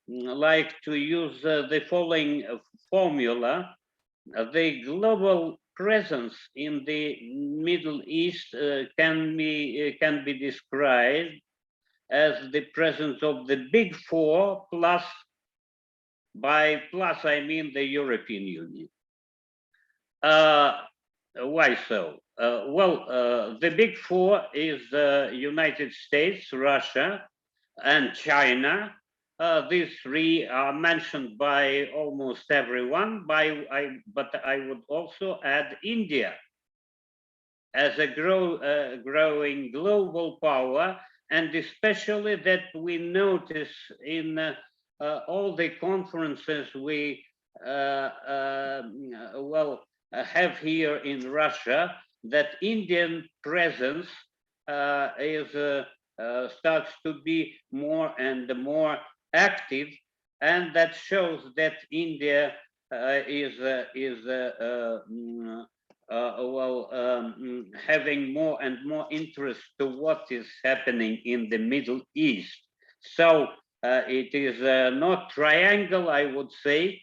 like to use the following formula. The global presence in the Middle East can be described as the presence of the Big Four plus, by plus I mean the European Union. Why so? Well, the Big Four is the United States, Russia, and China. These three are mentioned by almost everyone, but I would also add India as a growing global power, and especially that we notice in all the conferences we have here in Russia, that Indian presence starts to be more and more active, and that shows that India is having more and more interest to what is happening in the Middle East. So it is not triangle, I would say,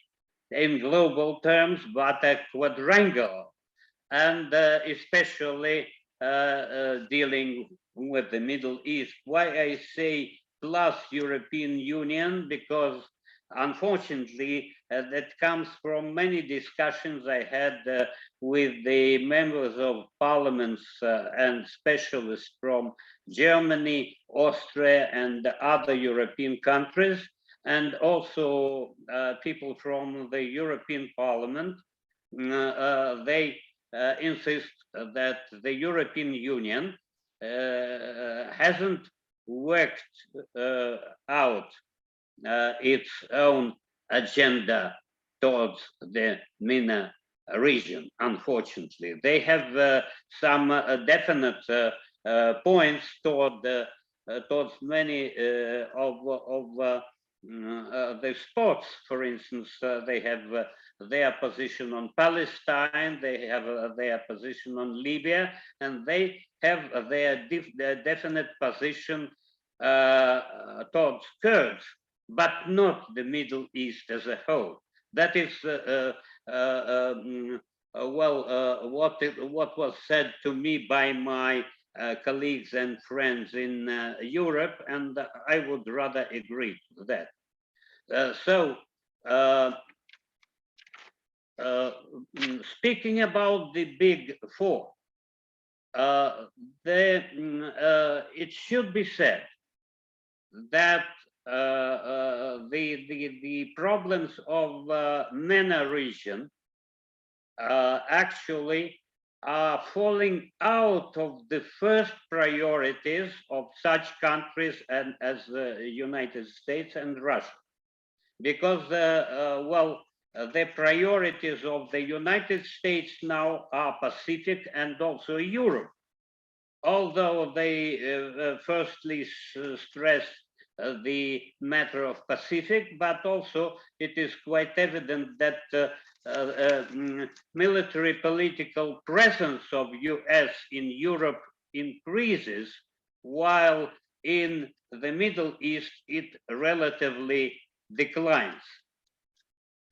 in global terms, but a quadrangle, and especially dealing with the Middle East. Why I say plus European Union? Because unfortunately that comes from many discussions I had with the members of parliaments and specialists from Germany, Austria, and other European countries, and also people from the European Parliament. They insist that the European Union hasn't worked out its own agenda towards the MENA region. Unfortunately, they have some definite points towards many of the spots. For instance, they have their position on Palestine, they have their position on Libya, and they have their definite position towards Kurds, but not the Middle East as a whole. That is what was said to me by my colleagues and friends in Europe, and I would rather agree to that. Speaking about the big four, it should be said that the problems of MENA region actually are falling out of the first priorities of such countries as the United States and Russia, because the priorities of the United States now are Pacific and also Europe, although they firstly stress the matter of Pacific, but also it is quite evident that military political presence of US in Europe increases, while in the Middle East it relatively declines.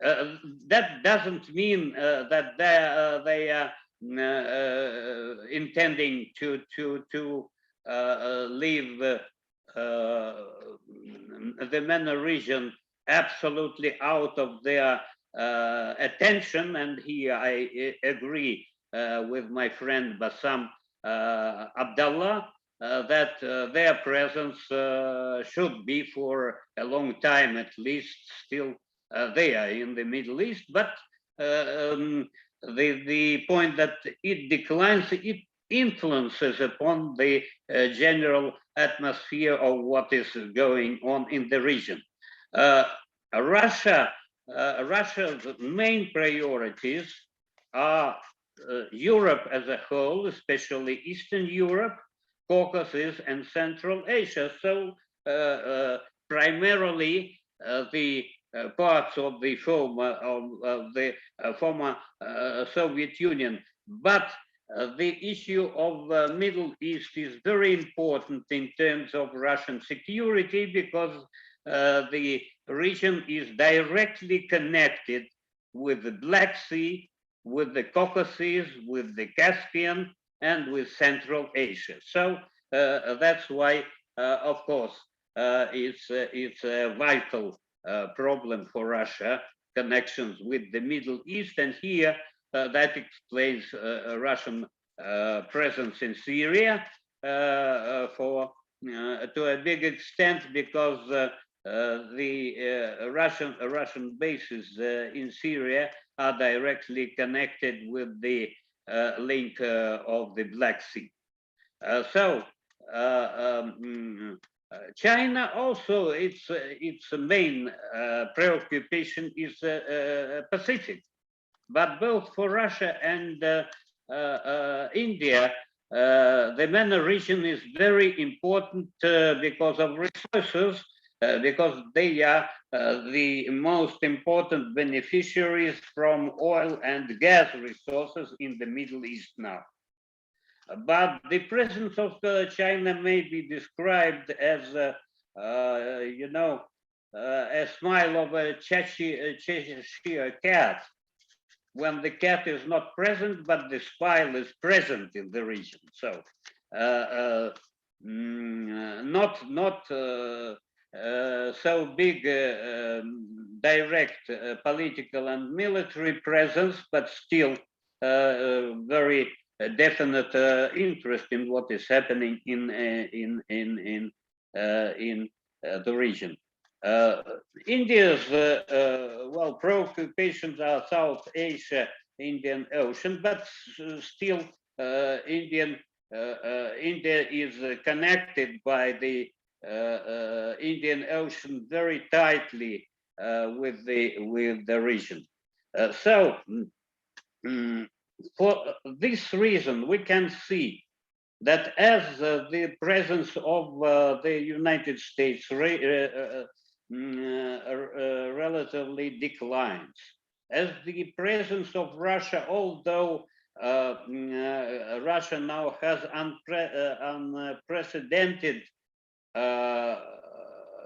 That doesn't mean that they are intending to leave the MENA region absolutely out of their attention, and here I agree with my friend Basam Abdallah that their presence should be for a long time at least still there in the Middle East, but the point that it declines, it influences upon the general atmosphere of what is going on in the region. Russia's main priorities are Europe as a whole, especially Eastern Europe, Caucasus, and Central Asia. So primarily the parts of the former Soviet Union, but the issue of Middle East is very important in terms of Russian security, because the region is directly connected with the Black Sea, with the Caucasus, with the Caspian, and with Central Asia. So that's why, of course, it's a vital problem for Russia, connections with the Middle East, and here that explains Russian presence in Syria to a big extent, because the Russian bases in Syria are directly connected with the link of the Black Sea. China also, its main preoccupation is Pacific, but both for Russia and India, the MENA region is very important because of resources, because they are the most important beneficiaries from oil and gas resources in the Middle East now. But the presence of China may be described as, a smile of a Cheshire cat, when the cat is not present, but the smile is present in the region. So, not so big direct political and military presence, but still very definite interest in what is happening in the region. India's preoccupations are South Asia Indian Ocean, but still India is connected by the Indian Ocean very tightly with the region. For this reason, we can see that as the presence of the United States relatively declines, as the presence of Russia, although Russia now has unprecedented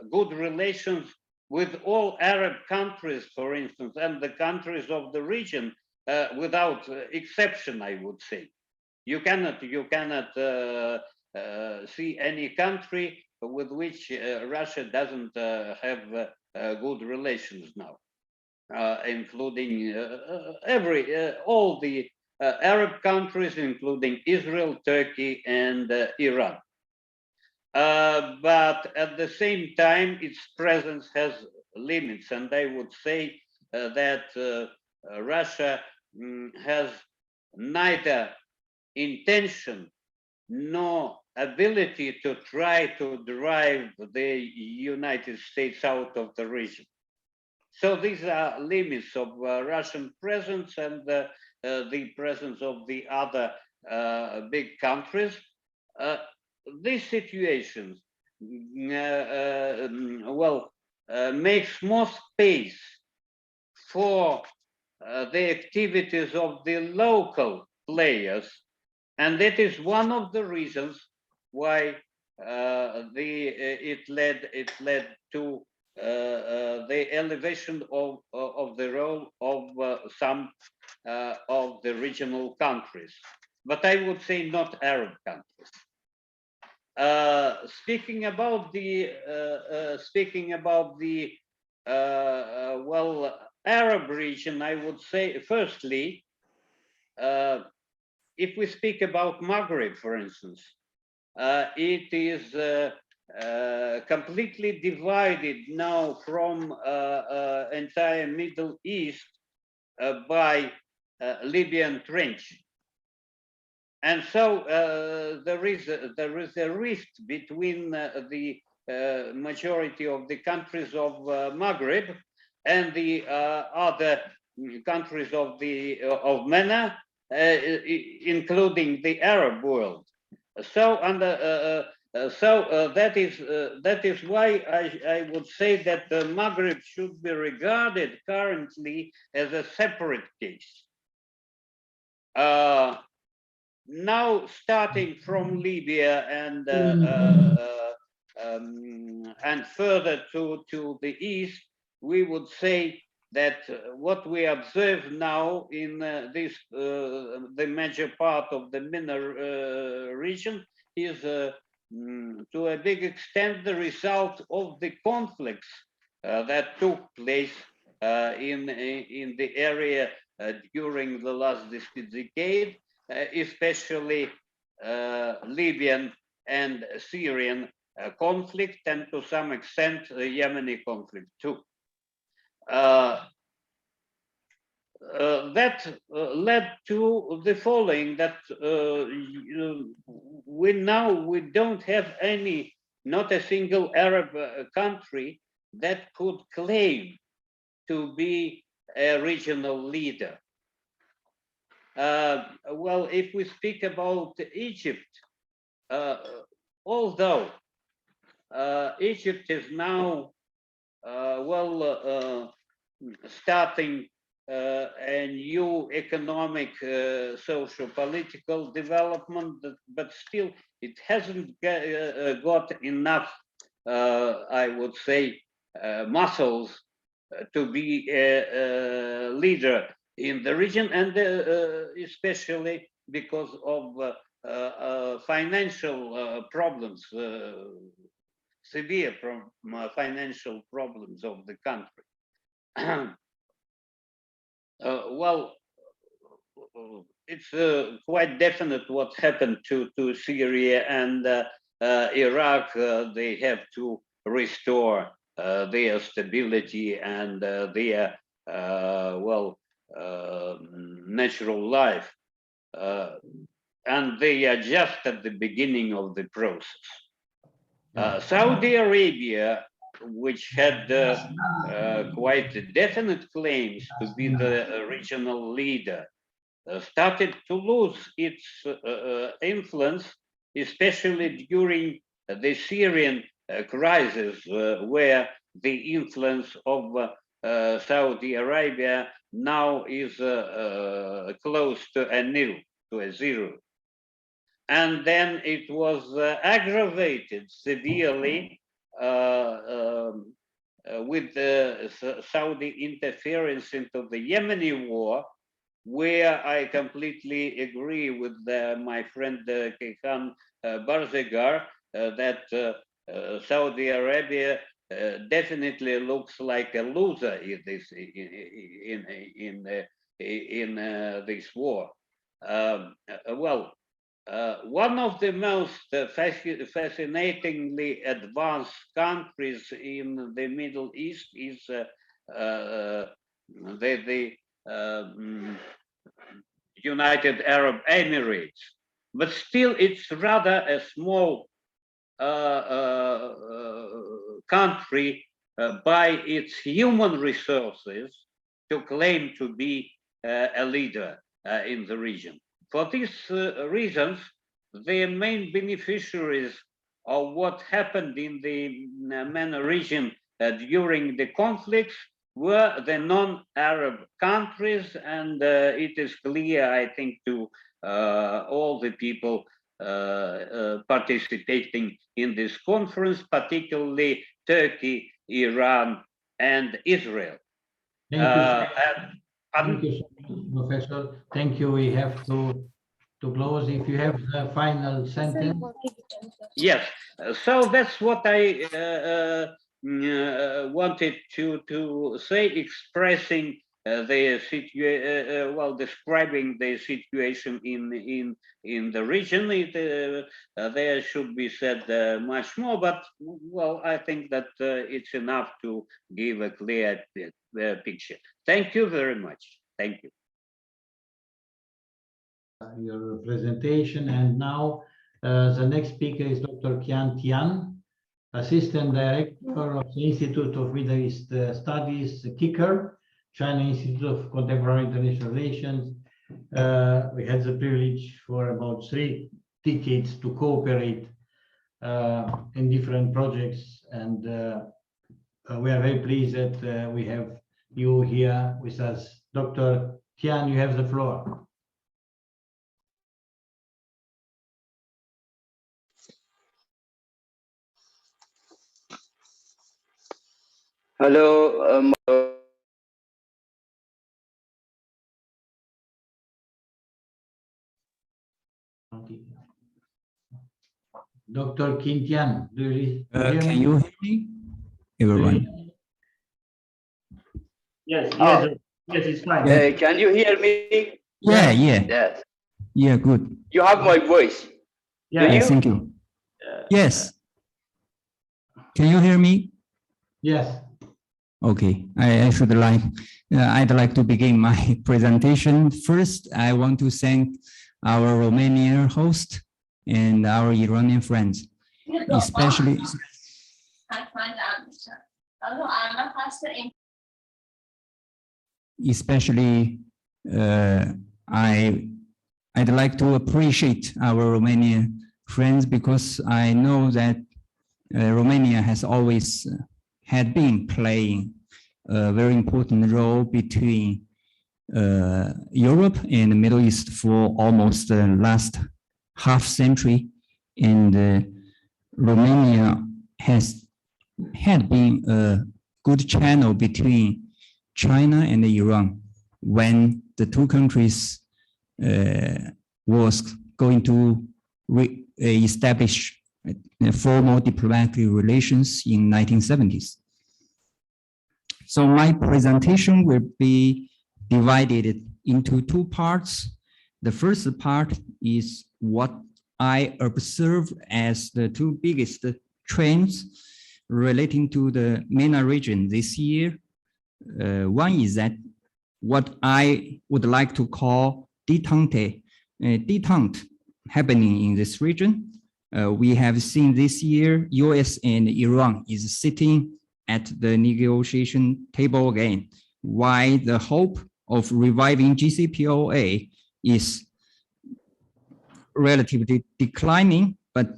good relations with all Arab countries, for instance, and the countries of the region, without exception, I would say. You cannot see any country with which Russia doesn't have good relations now, including all the Arab countries, including Israel, Turkey, and Iran. But at the same time, its presence has limits, and I would say that Russia has neither intention nor ability to try to drive the United States out of the region. So these are limits of Russian presence and the presence of the other big countries. These situations, makes more space for the activities of the local players, and that is one of the reasons why it led to the elevation of the role of some of the regional countries, but I would say not Arab countries. Speaking about the Arab region, I would say, firstly, if we speak about Maghreb, for instance, it is completely divided now from entire Middle East by Libyan Trench. And so there is a rift between the majority of the countries of Maghreb and the other countries of MENA, including the Arab world. So that is why I would say that the Maghreb should be regarded currently as a separate case. Now, starting from Libya and further to the east, we would say that what we observe now in the major part of the MENA region is to a big extent the result of the conflicts that took place in the area during the last decade, especially Libyan and Syrian conflict, and to some extent the Yemeni conflict too. That led to the following, that we don't have not a single Arab country that could claim to be a regional leader. Well, if we speak about Egypt, although Egypt is now starting a new economic, socio-political development, but still it hasn't got enough, I would say, muscles to be a leader in the region, and especially because of financial problems, severe financial problems of the country. Well, it's quite definite what happened to Syria and Iraq. They have to restore their stability and their natural life, and they are just at the beginning of the process. Saudi Arabia, which had quite definite claims to be the regional leader, started to lose its influence, especially during the Syrian crisis, where the influence of Saudi Arabia now is close to a nil, to a zero. And then it was aggravated severely with the Saudi interference into the Yemeni war, where I completely agree with my friend Kayhan Barzegar that Saudi Arabia definitely looks like a loser in this war. One of the most fascinatingly advanced countries in the Middle East is the United Arab Emirates, but still it's rather a small country by its human resources to claim to be a leader in the region. For these reasons, the main beneficiaries of what happened in the MENA region during the conflicts were the non-Arab countries, and it is clear, I think, to all the people participating in this conference, particularly Turkey, Iran, and Israel. Thank you so much, Professor. Thank you. We have to close. If you have the final sentence. Yes. So that's what I wanted to say, expressing the situation, describing the situation in the region. There should be said much more, but well, I think that it's enough to give a clear picture. Thank you very much. Thank you. Your presentation, and now the next speaker is Dr. Tian, Assistant Director of the Institute of Middle East Studies, KICR, China Institute of Contemporary International Relations. We had the privilege for about 3 decades to cooperate in different projects, and we are very pleased that we have you here with us. Dr. Tian, you have the floor. Hello. Dr. Tian, do you hear can you hear me, everyone? Yes, it's fine. Can you hear me? Yeah. Yes. Yeah, good. You have my voice. Yeah, thank you. Yes. Can you hear me? Yes. Okay, I'd like to begin my presentation. First, I want to thank our Romanian host and our Iranian friends, especially I'd like to appreciate our Romanian friends because I know that Romania has always had been playing a very important role between Europe and the Middle East for almost the last half century, and Romania had been a good channel between China and Iran when the two countries was going to establish formal diplomatic relations in 1970s. So my presentation will be divided into 2 parts. The first part is what I observe as the 2 biggest trends relating to the MENA region this year. One is that what I would like to call detente happening in this region. We have seen this year, US and Iran is sitting at the negotiation table again, while the hope of reviving JCPOA is relatively declining, but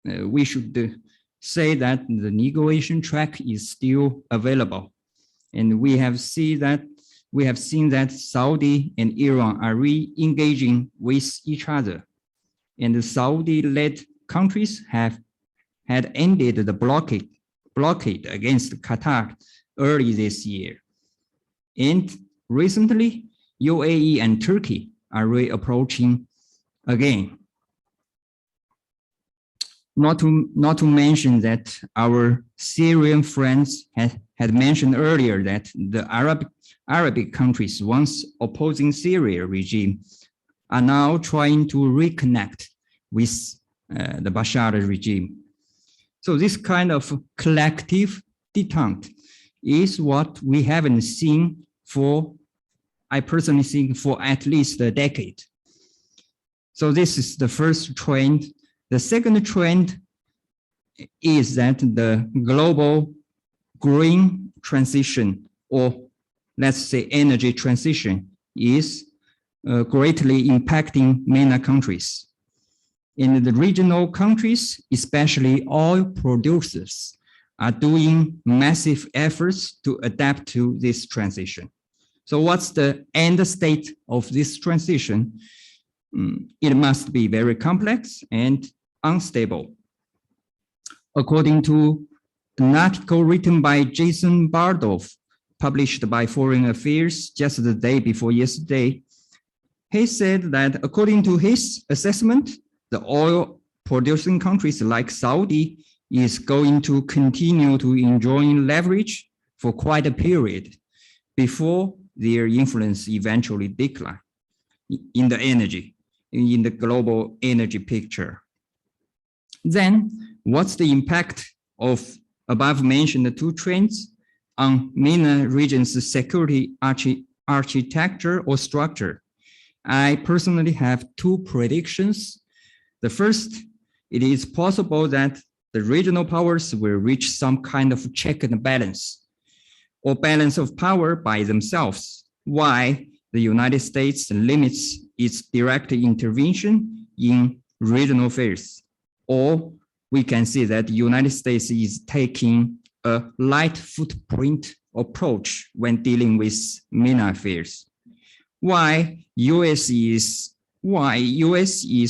we should say that the negotiation track is still available. And we have seen that Saudi and Iran are re-engaging with each other. And the Saudi-led countries had ended the blockade against Qatar early this year. And recently, UAE and Turkey are reapproaching again. Not to mention that our Syrian friends had mentioned earlier that the Arabic countries once opposing Syria regime are now trying to reconnect with the Bashar regime. So this kind of collective detente is what we haven't seen for, I personally think, for at least a decade. So this is the first trend. The second trend is that the global green transition, or let's say energy transition, is greatly impacting MENA countries. In the regional countries, especially oil producers, are doing massive efforts to adapt to this transition. So what's the end state of this transition? It must be very complex and unstable. According to an article written by Jason Bardolph, published by Foreign Affairs just the day before yesterday, he said that according to his assessment, the oil producing countries like Saudi is going to continue to enjoy leverage for quite a period before their influence eventually decline in the global energy picture. Then, what's the impact of above mentioned two trends on MENA region's security architecture or structure? I personally have two predictions. The first, it is possible that the regional powers will reach some kind of check and balance or balance of power by themselves, while the United States limits its direct intervention in regional affairs. Or we can see that the United States is taking a light footprint approach when dealing with MENA affairs. Why US is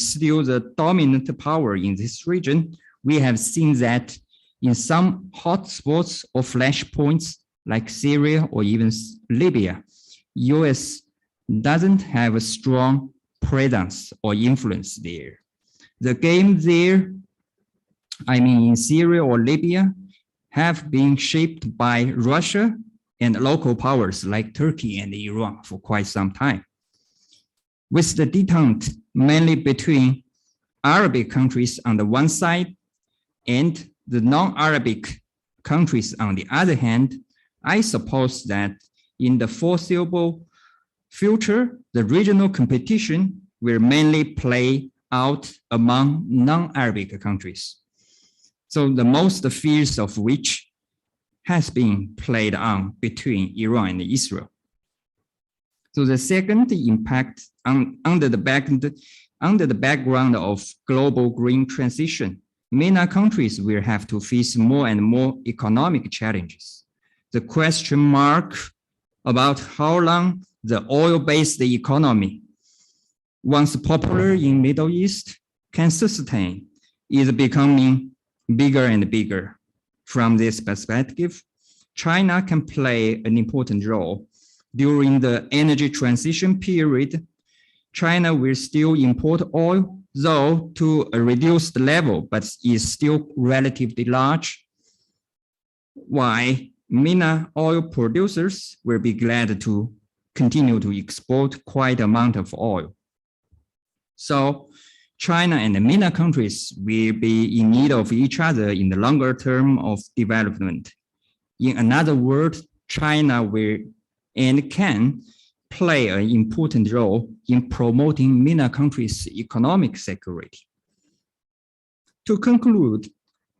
still the dominant power in this region? We have seen that in some hotspots or flashpoints like Syria or even Libya, US doesn't have a strong presence or influence there. The game there, I mean in Syria or Libya, have been shaped by Russia and local powers like Turkey and Iran for quite some time. With the detente mainly between Arabic countries on the one side and the non-Arabic countries on the other hand, I suppose that in the foreseeable future, the regional competition will mainly play out among non-Arabic countries. So the most fierce of which has been played on between Iran and Israel. So the second impact under the background of global green transition, MENA countries will have to face more and more economic challenges. The question mark about how long the oil-based economy, once popular in Middle East, can sustain is becoming bigger and bigger. From this perspective, China can play an important role. During the energy transition period, China will still import oil, though to a reduced level, but is still relatively large. Why MENA oil producers will be glad to continue to export quite an amount of oil. So China and the MENA countries will be in need of each other in the longer term of development. In another word, China will and can play an important role in promoting MENA countries' economic security. To conclude,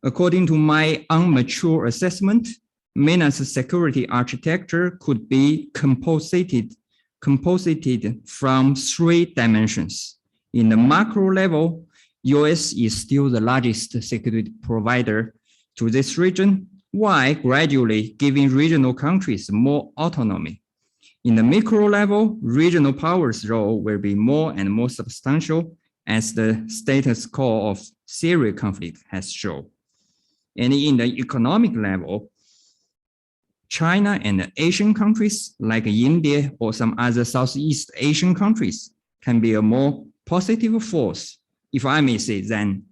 according to my unmature assessment, MENA's security architecture could be composited from 3 dimensions. In the macro level, US is still the largest security provider to this region, while gradually giving regional countries more autonomy. In the micro level, regional powers' role will be more and more substantial as the status quo of Syria conflict has shown. And in the economic level, China and Asian countries like India or some other Southeast Asian countries can be a more positive force, if I may say, than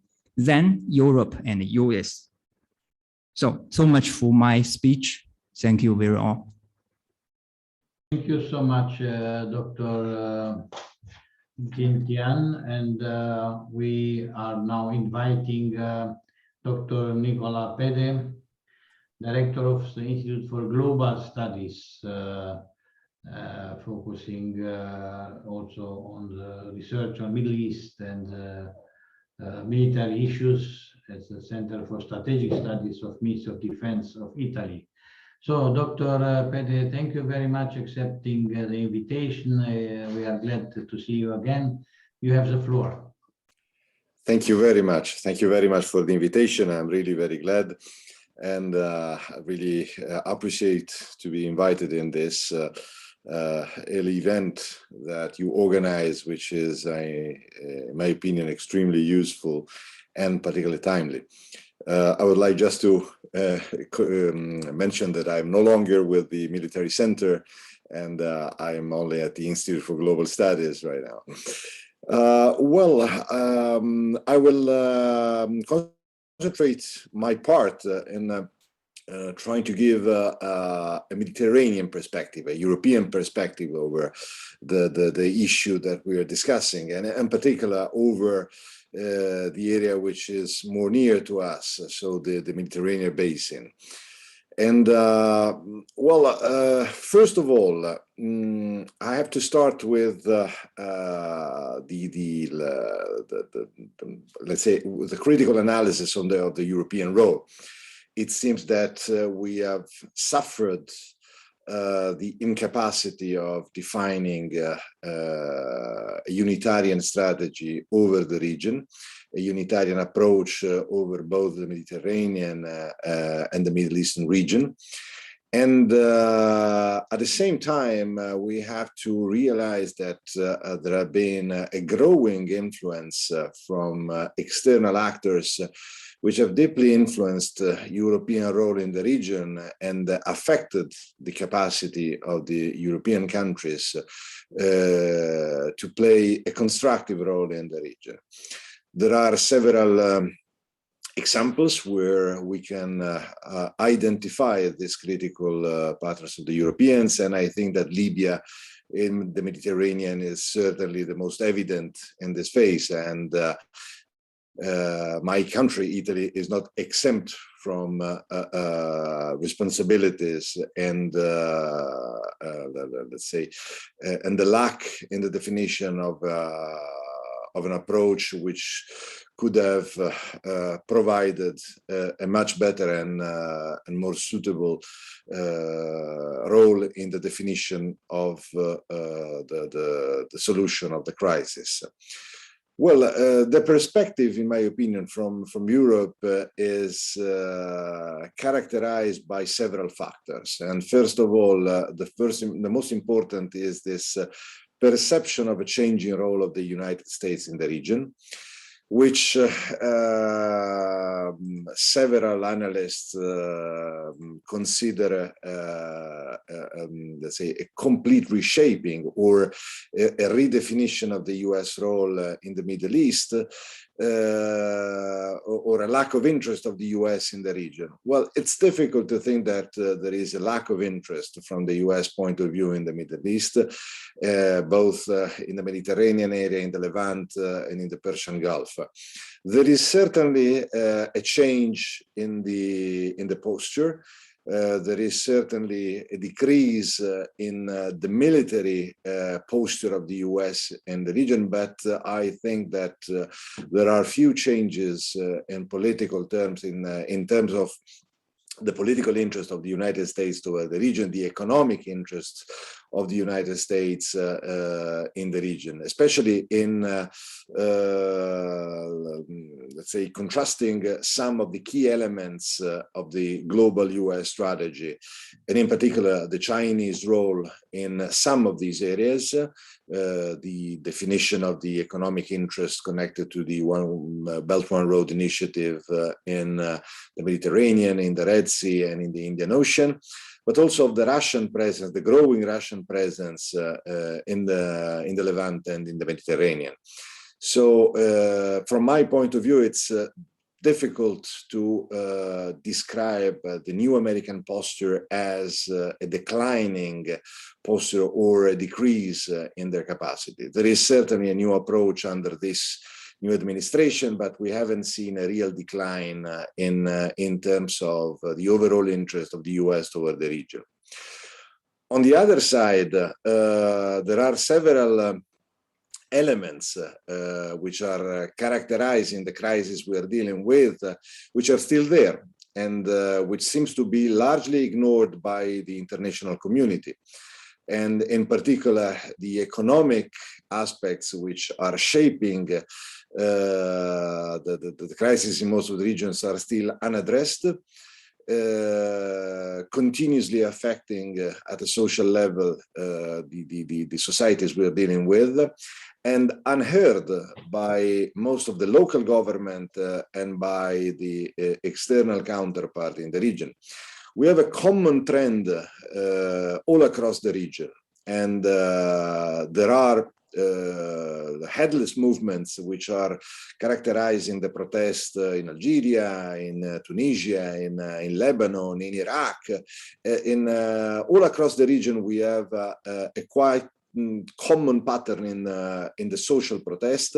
Europe and the US. So much for my speech. Thank you very much. Thank you so much, Dr. Tian, and we are now inviting Dr. Nicola Pede, Director of the Institute for Global Studies, focusing also on the research on Middle East and military issues at the Center for Strategic Studies of Ministry of Defense of Italy. So, Dr. Pede, thank you very much for accepting the invitation. We are glad to see you again. You have the floor. Thank you very much. Thank you very much for the invitation. I'm really very glad and really appreciate to be invited in this early event that you organize, which is, in my opinion, extremely useful and particularly timely. I would like just to mention that I'm no longer with the military center and I am only at the Institute for Global Studies right now. I will concentrate my part in trying to give a Mediterranean perspective, a European perspective over the issue that we are discussing, and in particular over the area which is more near to us, so the Mediterranean basin. And first of all, I have to start with let's say the critical analysis on of the European role. It seems that we have suffered the incapacity of defining a unitarian strategy over the region, a unitarian approach over both the Mediterranean and the Middle Eastern region. And at the same time, we have to realize that there have been a growing influence from external actors which have deeply influenced European role in the region and affected the capacity of the European countries to play a constructive role in the region. There are several examples where we can identify these critical partners of the Europeans, and I think that Libya in the Mediterranean is certainly the most evident in this phase, and my country, Italy, is not exempt from responsibilities and let's say, and the lack in the definition of an approach which could have provided a much better and more suitable role in the definition of the solution of the crisis. Well, the perspective, in my opinion, from Europe is characterized by several factors. And first of all, the most important is this perception of a changing role of the United States in the region, which several analysts consider, let's say, a complete reshaping or a redefinition of the US role in the Middle East, or a lack of interest of the US in the region. Well, it's difficult to think that there is a lack of interest from the US point of view in the Middle East, both in the Mediterranean area, in the Levant, and in the Persian Gulf. There is certainly a change in the posture. there is certainly a decrease in the military posture of the US in the region, but I think that there are few changes in political terms, in terms of the political interest of the United States toward the region, the economic interests of the United States in the region, especially in, let's say, contrasting some of the key elements of the global US strategy, and in particular, the Chinese role in some of these areas, the definition of the economic interest connected to the Belt One Road initiative in the Mediterranean, in the Red Sea, and in the Indian Ocean, but also of the Russian presence, the growing Russian presence in the Levant and in the Mediterranean. So from my point of view, it's difficult to describe the new American posture as a declining posture or a decrease in their capacity. There is certainly a new approach under this new administration, but we haven't seen a real decline in terms of the overall interest of the US toward the region. On the other side, there are several elements which are characterizing the crisis we are dealing with, which are still there, and which seems to be largely ignored by the international community. And in particular, the economic aspects which are shaping the crisis in most of the regions are still unaddressed, continuously affecting at a social level the societies we are dealing with, and unheard by most of the local government and by the external counterpart in the region. We have a common trend all across the region, and there are headless movements which are characterizing the protest in Algeria, in Tunisia, in Lebanon, in Iraq. All across the region, we have a quite common pattern in the social protest,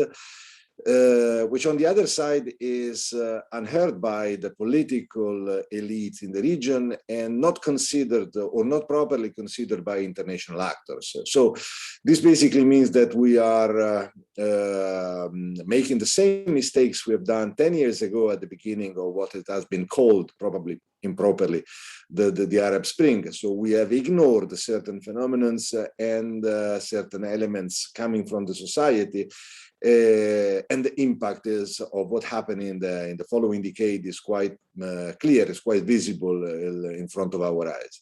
which on the other side is unheard by the political elite in the region and not considered or not properly considered by international actors. So this basically means that we are making the same mistakes we have done 10 years ago at the beginning of what it has been called, probably improperly, the Arab Spring. So we have ignored certain phenomena and certain elements coming from the society. And the impact is of what happened in the following decade is quite clear, is quite visible in front of our eyes.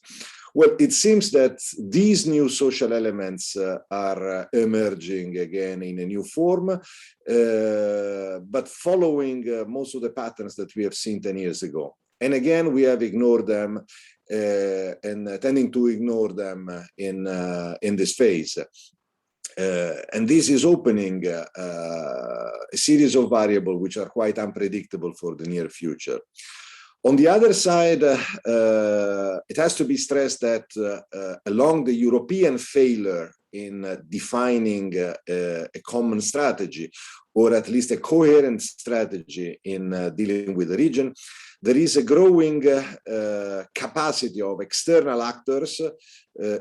Well, it seems that these new social elements are emerging again in a new form, but following most of the patterns that we have seen 10 years ago. And again, we have ignored them and tending to ignore them in this phase. And this is opening a series of variables which are quite unpredictable for the near future. On the other side, it has to be stressed that along the European failure in defining a common strategy, or at least a coherent strategy in dealing with the region, there is a growing capacity of external actors,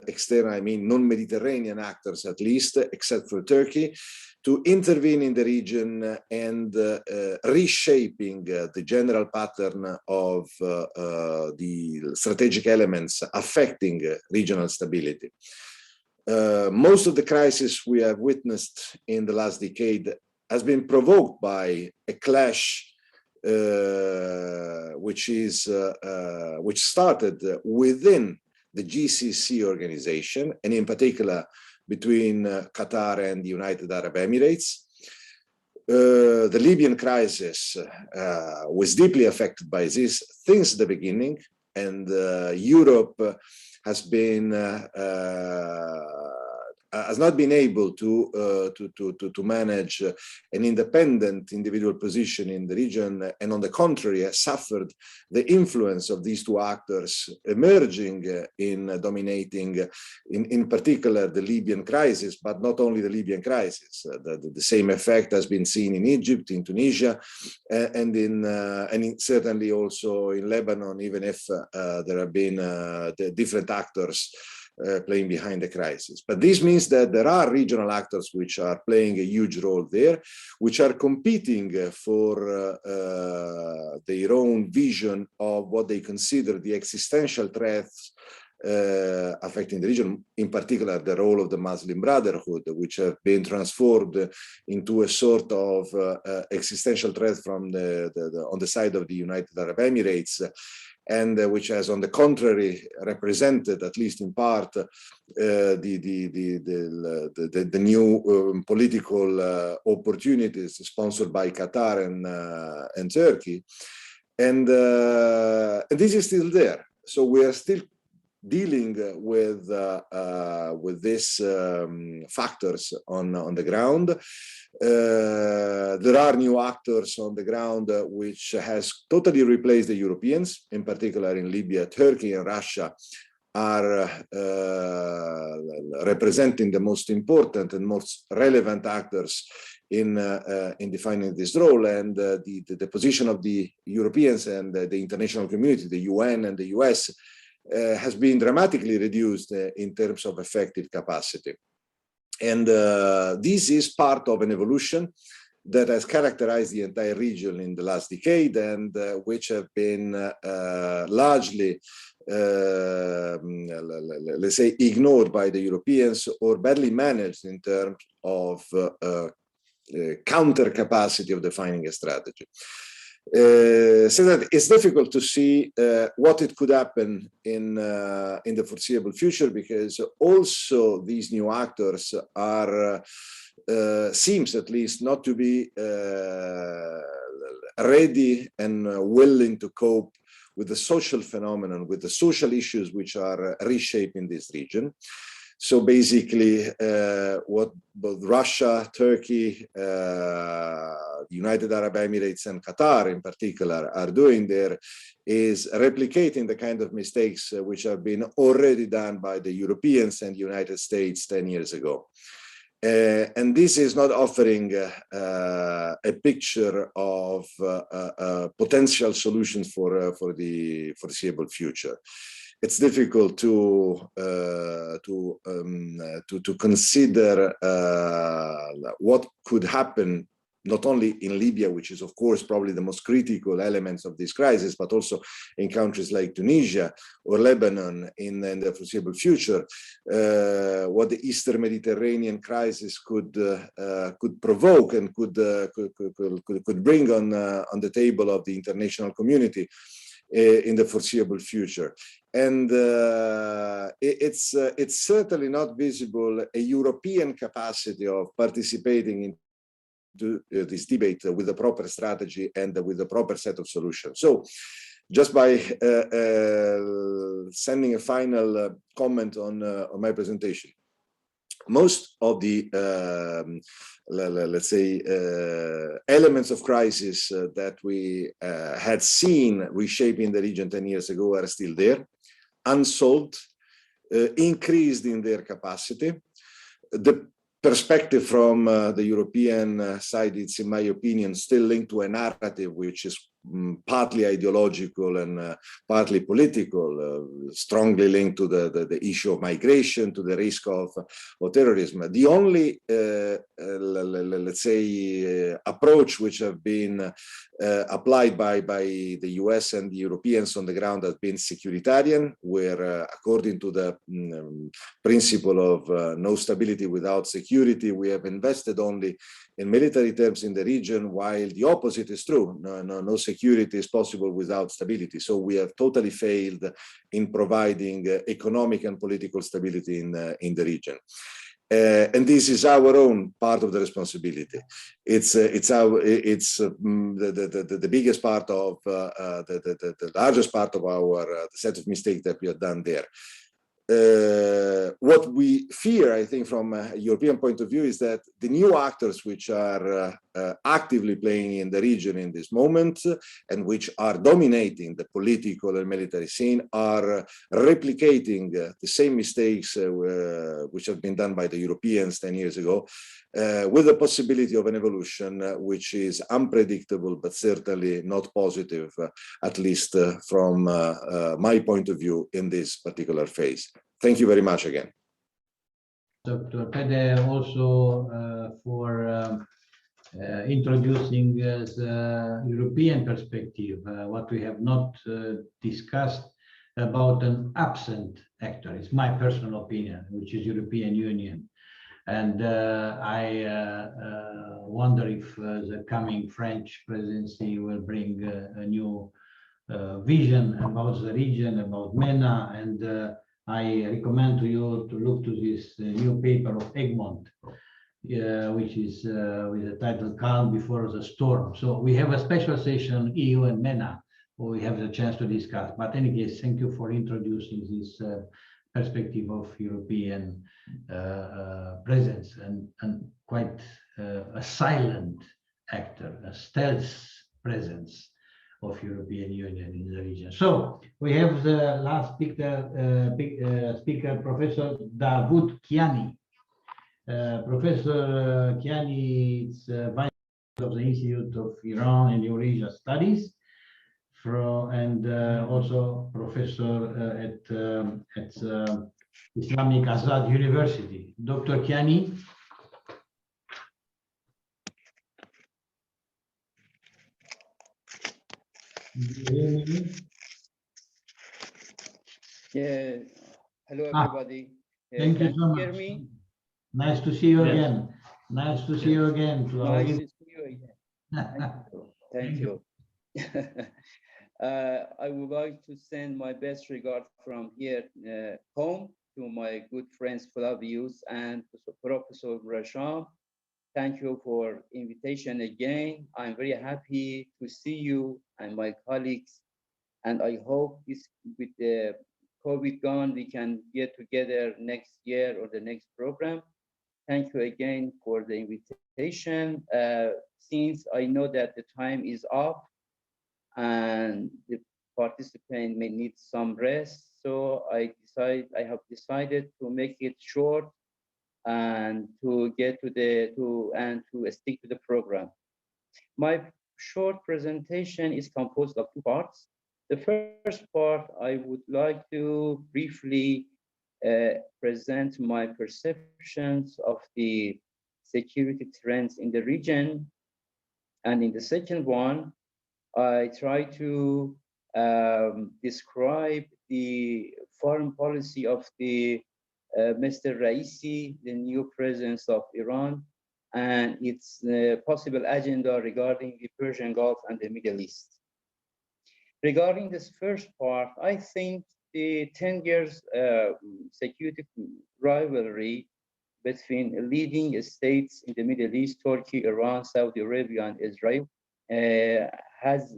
external, I mean non-Mediterranean actors at least, except for Turkey, to intervene in the region and reshaping the general pattern of the strategic elements affecting regional stability. Most of the crisis we have witnessed in the last decade has been provoked by a clash which started within the GCC organization, and in particular between Qatar and the United Arab Emirates. The Libyan crisis was deeply affected by this since the beginning, and Europe has been has not been able to manage an independent individual position in the region, and on the contrary has suffered the influence of these two actors emerging in dominating, in particular, the Libyan crisis, but not only the Libyan crisis. The same effect has been seen in Egypt, in Tunisia, and certainly also in Lebanon, even if there have been the different actors playing behind the crisis. But this means that there are regional actors which are playing a huge role there, which are competing for their own vision of what they consider the existential threats affecting the region, in particular the role of the Muslim Brotherhood, which have been transformed into a sort of existential threat from on the side of the United Arab Emirates, and which has, on the contrary, represented, at least in part, the new political opportunities sponsored by Qatar and Turkey, and this is still there. So we are still dealing with these factors on the ground. There are new actors on the ground which has totally replaced the Europeans, in particular in Libya. Turkey and Russia are representing the most important and most relevant actors in defining this role, and the position of the Europeans and the international community, the UN and the US, has been dramatically reduced in terms of effective capacity. And this is part of an evolution that has characterized the entire region in the last decade, and which have been largely, let's say, ignored by the Europeans or badly managed in terms of counter capacity of defining a strategy. So that it's difficult to see what it could happen in the foreseeable future, because also these new actors are seems at least not to be ready and willing to cope with the social phenomenon, with the social issues which are reshaping this region. So basically, what both Russia, Turkey, the United Arab Emirates, and Qatar in particular are doing there is replicating the kind of mistakes which have been already done by the Europeans and United States 10 years ago. And this is not offering a picture of potential solutions for the foreseeable future. It's difficult to consider what could happen, not only in Libya, which is of course probably the most critical elements of this crisis, but also in countries like Tunisia or Lebanon in the foreseeable future. What the Eastern Mediterranean crisis could provoke and could bring on the table of the international community in the foreseeable future. And it's certainly not visible a European capacity of participating in this debate with the proper strategy and with the proper set of solutions. So just by sending a final comment on my presentation, most of the let's say elements of crisis that we had seen reshaping the region 10 years ago are still there, unsolved, increased in their capacity. The perspective from the European side is, in my opinion, still linked to a narrative which is partly ideological and partly political, strongly linked to the issue of migration, to the risk of terrorism. The only, let's say, approach which have been applied by the US and the Europeans on the ground has been securitarian, where according to the principle of no stability without security, we have invested only in military terms in the region, while the opposite is true. No security is possible without stability. So we have totally failed in providing economic and political stability in the region. And this is our own part of the responsibility. It's the biggest part of the largest part of our set of mistakes that we have done there. what we fear, I think, from a European point of view, is that the new actors which are actively playing in the region in this moment and which are dominating the political and military scene are replicating the same mistakes which have been done by the Europeans 10 years ago, with the possibility of an evolution which is unpredictable, but certainly not positive, at least from my point of view in this particular phase. Thank you very much again. Dr. Pede, also for introducing the European perspective, what we have not discussed about an absent actor. It's my personal opinion, which is European Union. And I wonder if the coming French presidency will bring a new vision about the region, about MENA. And I recommend to you to look to this new paper of Egmont, which is with the title Calm Before the Storm. So we have a special session, EU and MENA, where we have the chance to discuss. But in any case, thank you for introducing this perspective of European presence and quite a silent actor, a stealth presence of European Union in the region. So we have the last speaker, Professor Davud Kiani. Professor Kiani is vice president of the Institute of Iran and Eurasia Studies, and also professor at Islamic Azad University. Dr. Kiani. Yeah. Hello, everybody. Thank you so much. Hear me? Nice to see you again. Nice to see you again. Nice to see you again. Thank you. I would like to send my best regards from here home to my good friends Liviu and Professor MUREŞAN. Thank you for invitation again. I'm very happy to see you and my colleagues, and I hope this, with the COVID gone, we can get together next year or the next program. Thank you again for the invitation. Since I know that the time is up and the participant may need some rest, so I have decided to make it short and to get to to stick to the program. My short presentation is composed of two parts. The first part, I would like to briefly present my perceptions of the security trends in the region. And in the second one, I try to describe the foreign policy of the Mr. Raisi, the new president of Iran, and its possible agenda regarding the Persian Gulf and the Middle East. Regarding this first part, I think the 10 years security rivalry between leading states in the Middle East, Turkey, Iran, Saudi Arabia, and Israel, has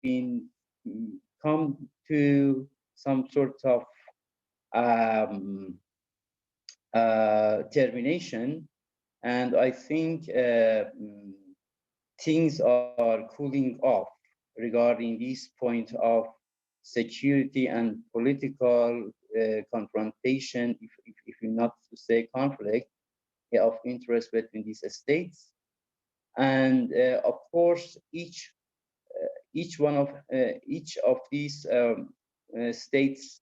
been come to some sort of termination, and I think things are cooling off regarding this point of security and political confrontation, if not to say conflict of interest between these states. And of course, each of these states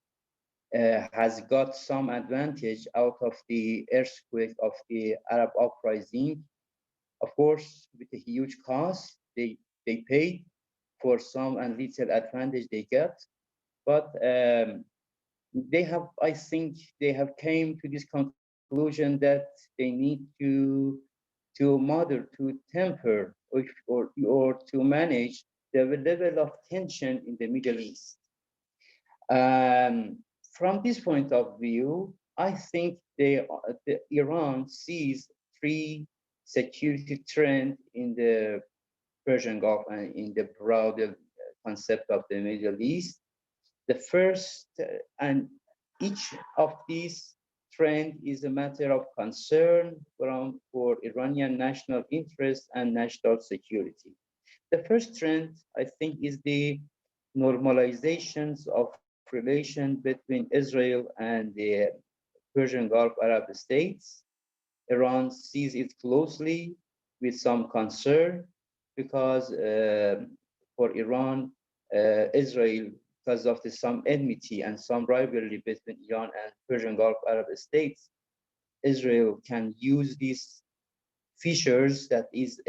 has got some advantage out of the earthquake of the Arab uprising. Of course, with a huge cost they paid for some and little advantage they get, but they have, I think, they have came to this conclusion that they need to temper or to manage the level of tension in the Middle East. From this point of view, I think Iran sees three security trends in the Persian Gulf and in the broader concept of the Middle East. The first, and Each of these trends is a matter of concern for Iranian national interest and national security. The first trend, I think, is the normalizations of relation between Israel and the Persian Gulf Arab states. Iran sees it closely with some concern because for Iran, Israel, because of some enmity and some rivalry between Iran and Persian Gulf Arab states, Israel can use these features that is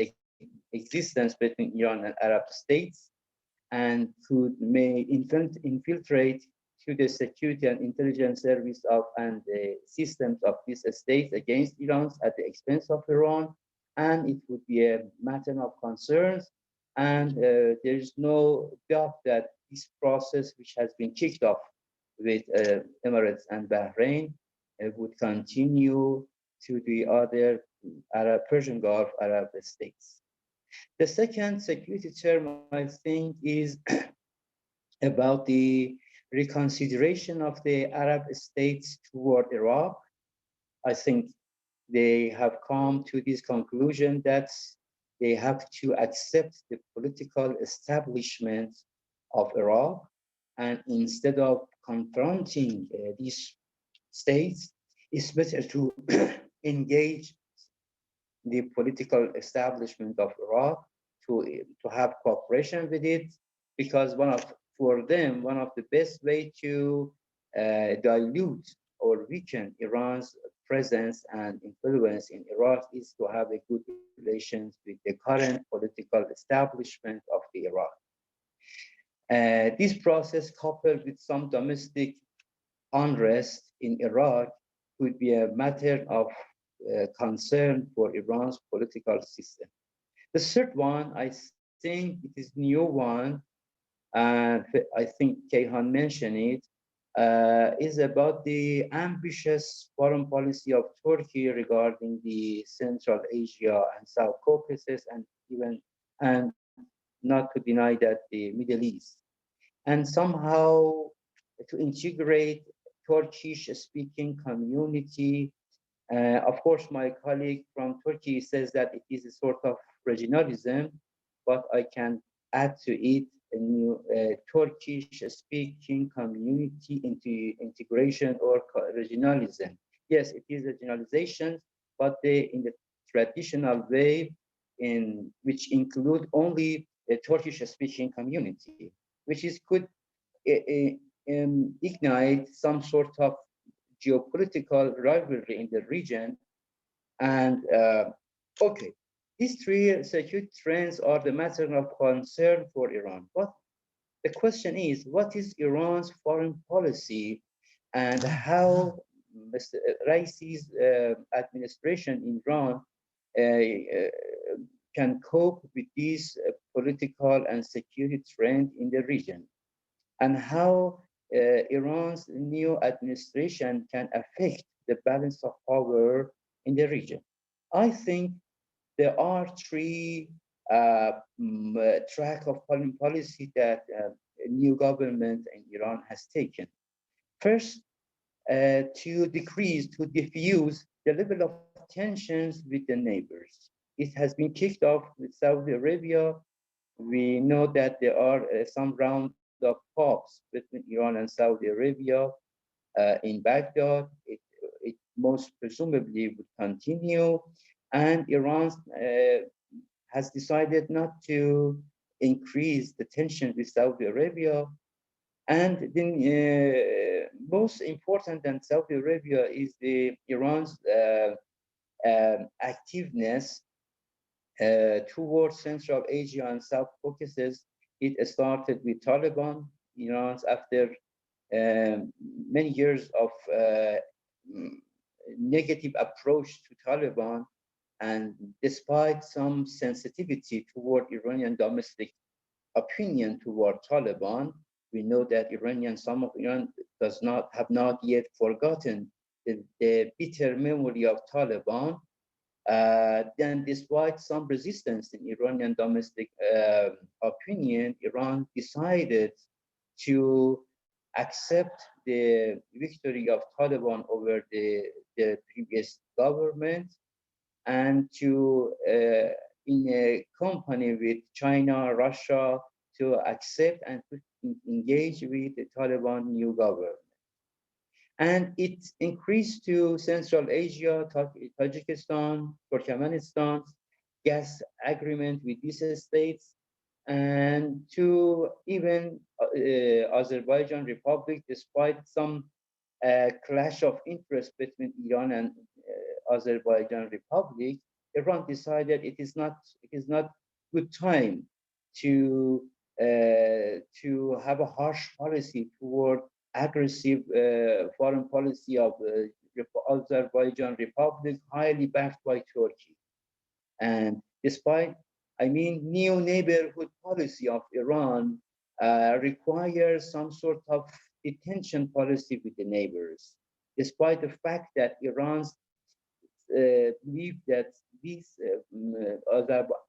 existence between Iran and Arab states and may infiltrate to the security and intelligence service of and the systems of these states against Iran at the expense of Iran, and it would be a matter of concerns. And there is no doubt that this process, which has been kicked off with Emirates and Bahrain, would continue to the other Persian Gulf Arab states. The second security term, I think, is about the reconsideration of the Arab states toward Iraq. I think they have come to this conclusion that they have to accept the political establishment of Iraq, and instead of confronting these states, it's better to engage the political establishment of Iraq to have cooperation with it, because for them, one of the best way to dilute or weaken Iran's presence and influence in Iraq is to have a good relations with the current political establishment of the Iraq. This process, coupled with some domestic unrest in Iraq, could be a matter of concern for Iran's political system. The third one, I think it is new one, and I think Kayhan mentioned it, is about the ambitious foreign policy of Turkey regarding the Central Asia and South Caucasus, and not to deny that the Middle East, and somehow to integrate Turkish-speaking community. Of course, my colleague from Turkey says that it is a sort of regionalism, but I can add to it a new Turkish-speaking community into integration or regionalism. Yes, it is regionalization, but in the traditional way, in which include only a Turkish-speaking community, which could ignite some sort of geopolitical rivalry in the region. And okay, these three security trends are the matter of concern for Iran. But the question is, what is Iran's foreign policy, and how Mr. Raisi's administration in Iran can cope with these political and security trends in the region, and how Iran's new administration can affect the balance of power in the region. I think there are three track of foreign policy that a new government in Iran has taken. First, to diffuse the level of tensions with the neighbors. It has been kicked off with Saudi Arabia. We know that there are some round of talks between Iran and Saudi Arabia in Baghdad. It most presumably would continue, and Iran has decided not to increase the tension with Saudi Arabia. And then most important than Saudi Arabia is Iran's activeness towards Central Asia and South Caucasus. It started with Taliban. Iran, after many years of negative approach to Taliban, and despite some sensitivity toward Iranian domestic opinion toward Taliban, we know that some of Iran have not yet forgotten the bitter memory of Taliban. Then, despite some resistance in Iranian domestic opinion, Iran decided to accept the victory of Taliban over the previous government, and to in a company with China, Russia, to accept and to engage with the Taliban new government. And it increased to Central Asia, Tajikistan, Turkmenistan, gas agreement with these states, and to even Azerbaijan Republic, despite some clash of interest between Iran and Azerbaijan Republic, Iran decided it is not good time to have a harsh policy toward aggressive foreign policy of Azerbaijan Republic, highly backed by Turkey. And despite, I mean, new neighborhood policy of Iran requires some sort of detention policy with the neighbors, despite the fact that Iran's believe that this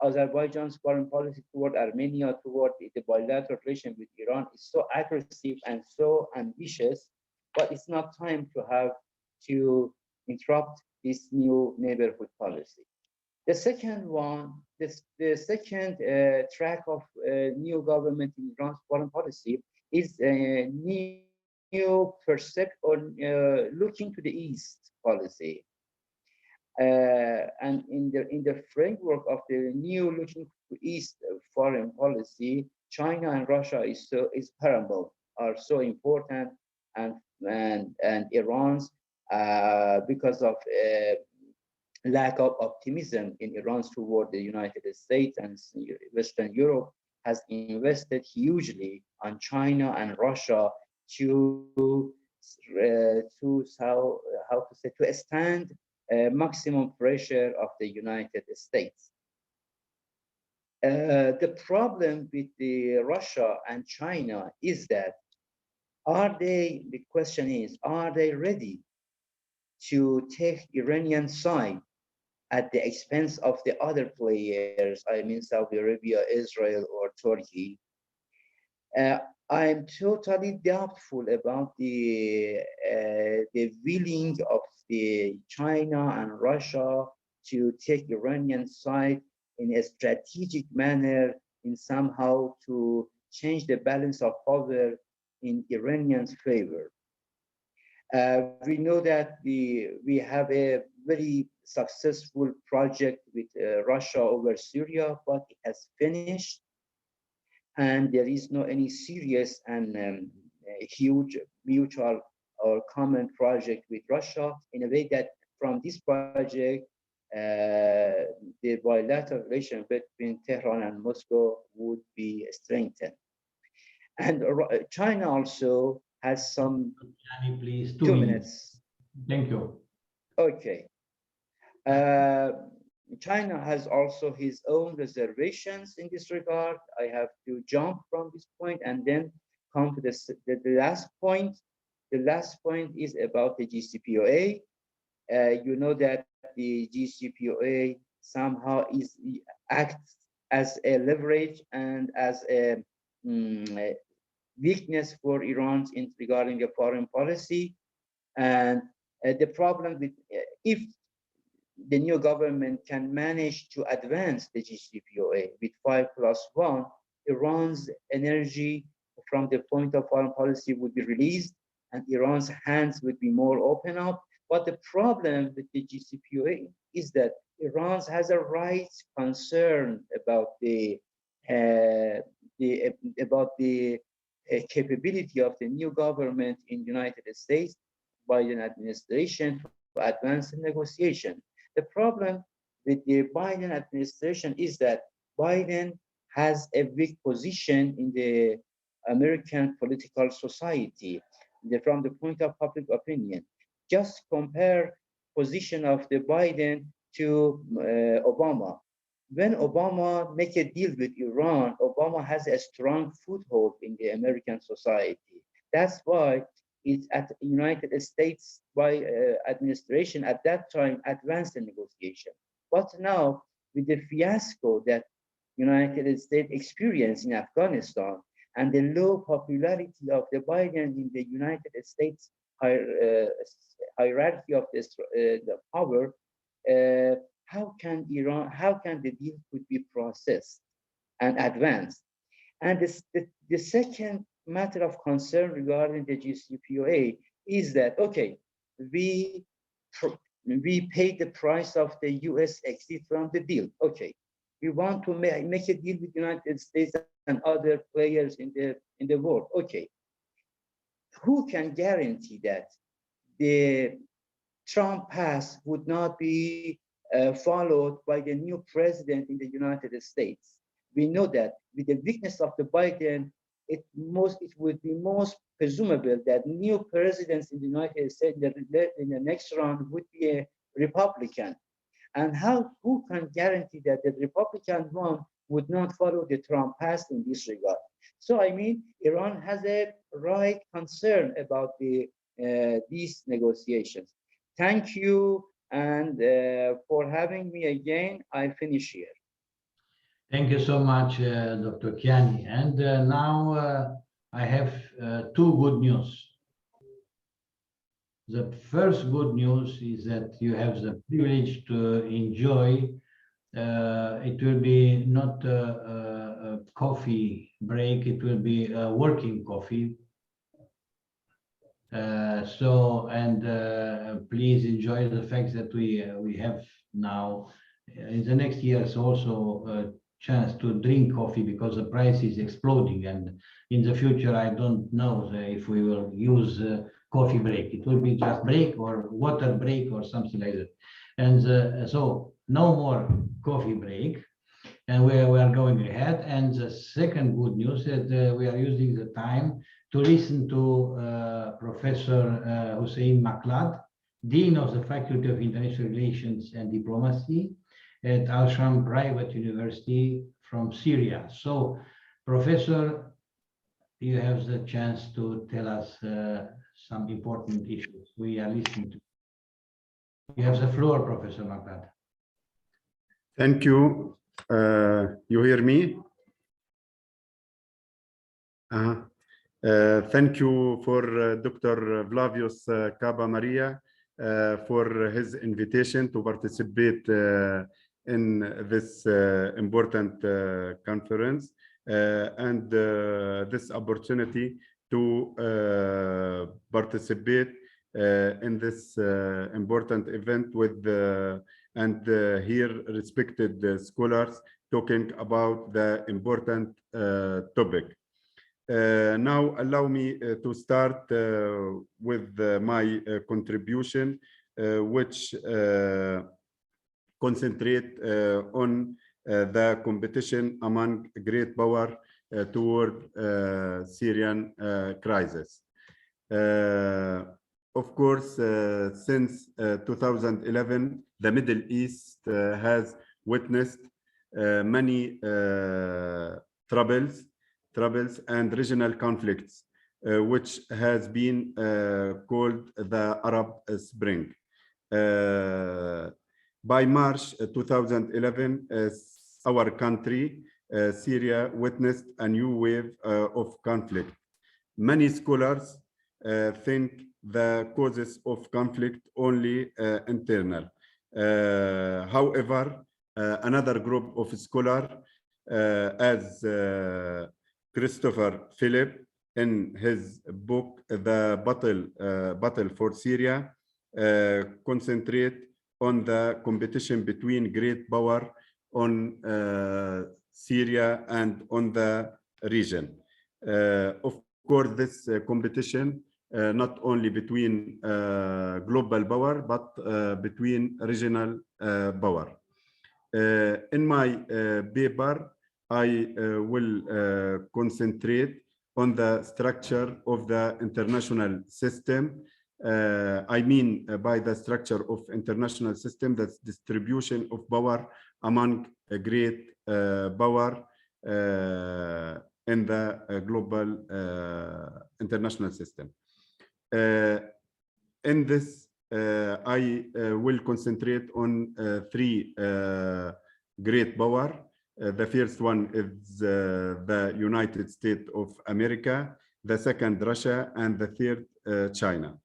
Azerbaijan's foreign policy toward Armenia, toward the bilateral relation with Iran is so aggressive and so ambitious, but it's not time to have to interrupt this new neighborhood policy. The second one, the second track of new government in Iran's foreign policy is a new percept or looking to the east policy. And in the framework of the new looking to east foreign policy, China and Russia is paramount, are so important, and Iran's because of lack of optimism in Iran toward the United States and Western Europe, has invested hugely on China and Russia to stand maximum pressure of the United States. The problem with the Russia and China is that the question is, are they ready to take Iranian side at the expense of the other players, I mean Saudi Arabia, Israel, or Turkey? I'm totally doubtful about the willing of the China and Russia to take Iranian side in a strategic manner, in somehow to change the balance of power in Iranians' favor. We know that we have a very successful project with Russia over Syria, but it has finished, and there is no any serious and huge mutual or common project with Russia, in a way that from this project, the bilateral relation between Tehran and Moscow would be strengthened. And China also has some. Can you please 2 minutes. Thank you. Okay. China has also his own reservations in this regard. I have to jump from this point and then come to the last point. The last point is about the GCPOA. You know that the GCPOA somehow acts as a leverage and as a weakness for Iran regarding the foreign policy. And the problem with if the new government can manage to advance the GCPOA with 5+1, Iran's energy from the point of foreign policy would be released and Iran's hands would be more open up. But the problem with the GCPOA is that Iran has a right concern about the capability of the new government in the United States, Biden administration, to advance the negotiation. The problem with the Biden administration is that Biden has a weak position in the American political society from the point of public opinion. Just compare position of the Biden to Obama. When Obama make a deal with Iran, Obama has a strong foothold in the American society. That's why it's at the United States by administration at that time advanced the negotiation. But now with the fiasco that United States experienced in Afghanistan and the low popularity of the Biden in the United States hierarchy of the power, how can the deal could be processed and advanced? And the second matter of concern regarding the JCPOA is that, okay, we paid the price of the US exit from the deal. Okay, we want to make a deal with the United States and other players in the world. Okay, who can guarantee that the Trump pass would not be followed by the new president in the United States? We know that with the weakness of the Biden, it would be most presumable that new presidents in the United States in the next round would be a Republican. And who can guarantee that the Republican one would not follow the Trump pass in this regard? So I mean, Iran has a right concern about these negotiations. Thank you, and for having me again. I finish here. Thank you so much, Dr. Kian. And now I have two good news. The first good news is that you have the privilege to enjoy. It will be not a coffee break, it will be a working coffee. Please enjoy the fact that we have now in the next years also a chance to drink coffee, because the price is exploding, and in the future I don't know if we will use coffee break. It will be just break or water break or something like that. And so no more coffee break, and we are going ahead. And the second good news is that we are using the time to listen to Professor Hussein Maklad, Dean of the Faculty of International Relations and Diplomacy at Al-Sham Private University from Syria. So, Professor, you have the chance to tell us some important issues we are listening to. You have the floor, Professor Maklad. Thank you. You hear me? Thank you for Dr. Vlavius Kaba Maria for his invitation to participate in this important conference and this opportunity to participate in this important event with and hear respected scholars talking about the important topic. Now, allow me to start with my contribution, which concentrate on the competition among great power toward Syrian crisis. Of course, since 2011, the Middle East has witnessed many troubles and regional conflicts, which has been called the Arab Spring. By March 2011, our country, Syria, witnessed a new wave of conflict. Many scholars think the causes of conflict only internal. However, another group of scholars, as Christopher Philip in his book The Battle for Syria, concentrate on the competition between great power on Syria and on the region. Of course, this competition not only between global power, but between regional power. In my paper, I will concentrate on the structure of the international system. I mean by the structure of international system, that's distribution of power among a great power in the global international system. In this, I will concentrate on three great power. The first one is the United States of America, the second Russia, and the third China.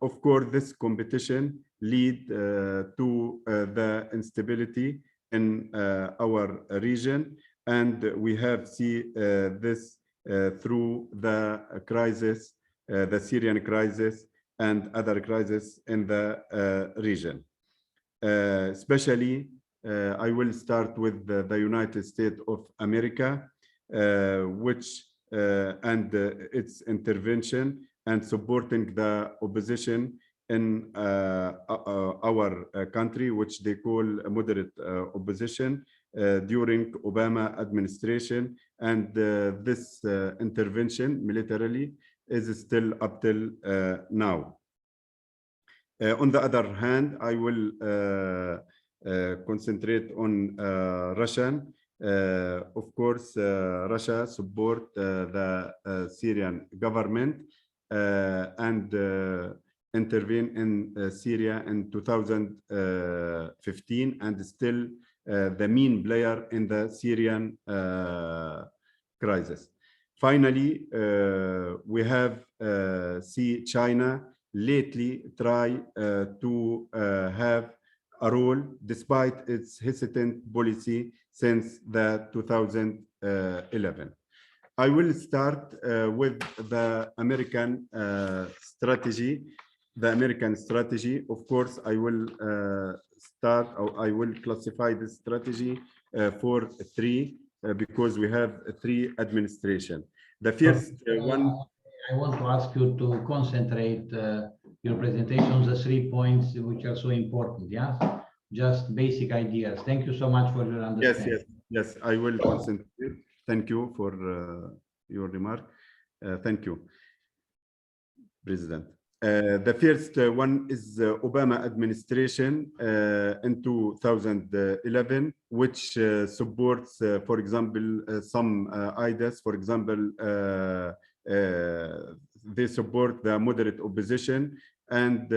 Of course, this competition lead to the instability in our region, and we have seen this through the crisis, the Syrian crisis, and other crises in the region. Especially, I will start with the United States of America, which and its intervention and supporting the opposition in our country, which they call a moderate opposition during Obama administration. And this intervention militarily is still up till now. On the other hand, I will concentrate on Russian. Of course, Russia support the Syrian government and intervene in Syria in 2015 and still the main player in the Syrian crisis. Finally, we have see China lately try to have a role despite its hesitant policy since the 2011. I will start with the American strategy. The American strategy, of course, I will start, or I will classify this strategy for three because we have three administrations. The first one. I want to ask you to concentrate your presentation on the 3 points which are so important. Yeah, just basic ideas. Thank you so much for your understanding. Yes, I will concentrate. Thank you for your remark. Thank you, President. The first one is Obama administration in 2011, which supports, for example, some ideas. For example, they support the moderate opposition, and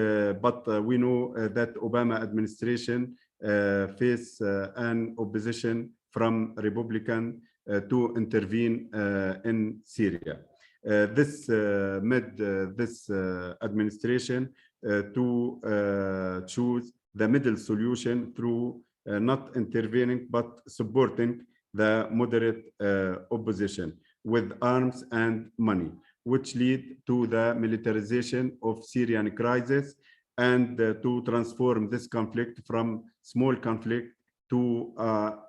but we know that Obama administration face an opposition from Republican to intervene in Syria. This made this administration to choose the middle solution through not intervening but supporting the moderate opposition with arms and money, which lead to the militarization of Syrian crisis and to transform this conflict from small conflict to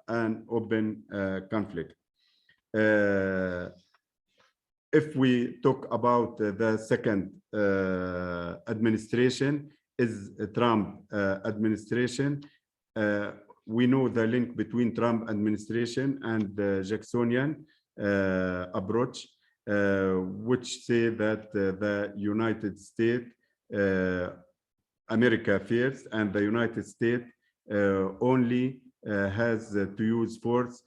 an open conflict. If we talk about the second administration is Trump administration, we know the link between Trump administration and the Jacksonian approach, which say that the United States, America first, and the United States only has to use force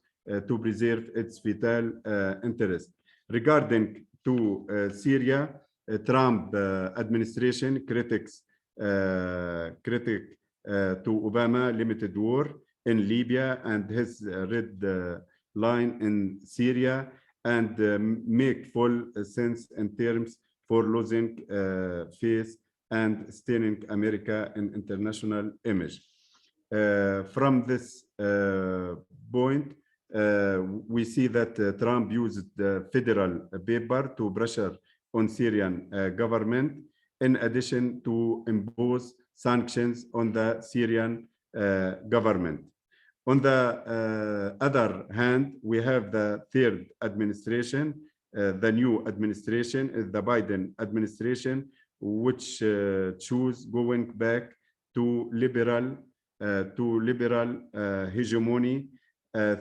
to preserve its vital interest. Regarding to Syria, Trump administration critics to Obama limited war in Libya and his red line in Syria, and make full sense in terms for losing face and staining America in international image. From this point, we see that Trump used the federal paper to pressure on Syrian government, in addition to impose sanctions on the Syrian government. On the other hand, we have the third administration. The new administration is the Biden administration, which choose going back to liberal hegemony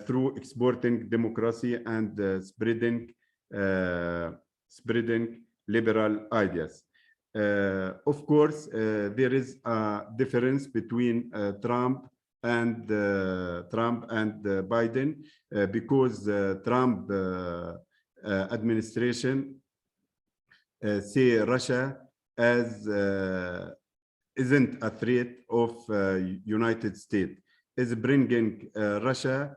through exporting democracy and spreading liberal ideas. Of course, there is a difference between Trump and Biden because Trump administration see Russia as isn't a threat of United States. is bringing Russia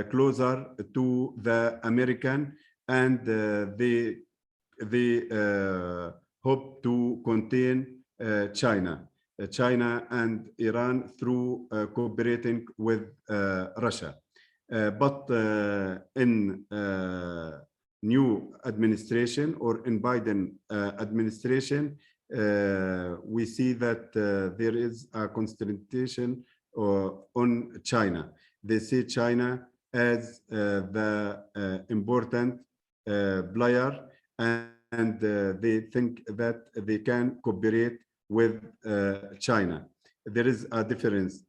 closer to the American, and they hope to contain China and Iran through cooperating with Russia. But in new administration, or in Biden administration, we see that there is a concentration on China. They see China as the important player, and they think that they can cooperate with China. There is a difference.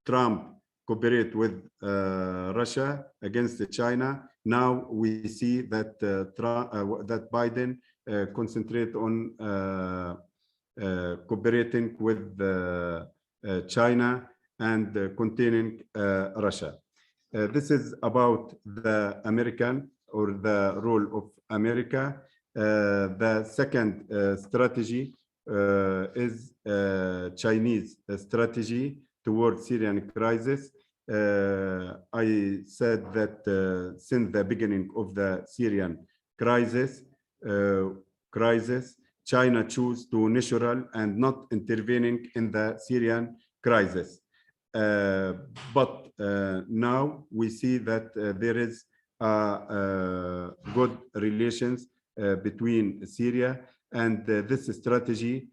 Trump cooperate with Russia against China. Now we see that that Biden concentrate on cooperating with China and containing Russia. This is about the American, or the role of America. The second strategy is Chinese strategy towards Syrian crisis. I said that since the beginning of the Syrian crisis, China chose to neutral and not intervening in the Syrian crisis. But now we see that there is good relations between Syria, and this strategy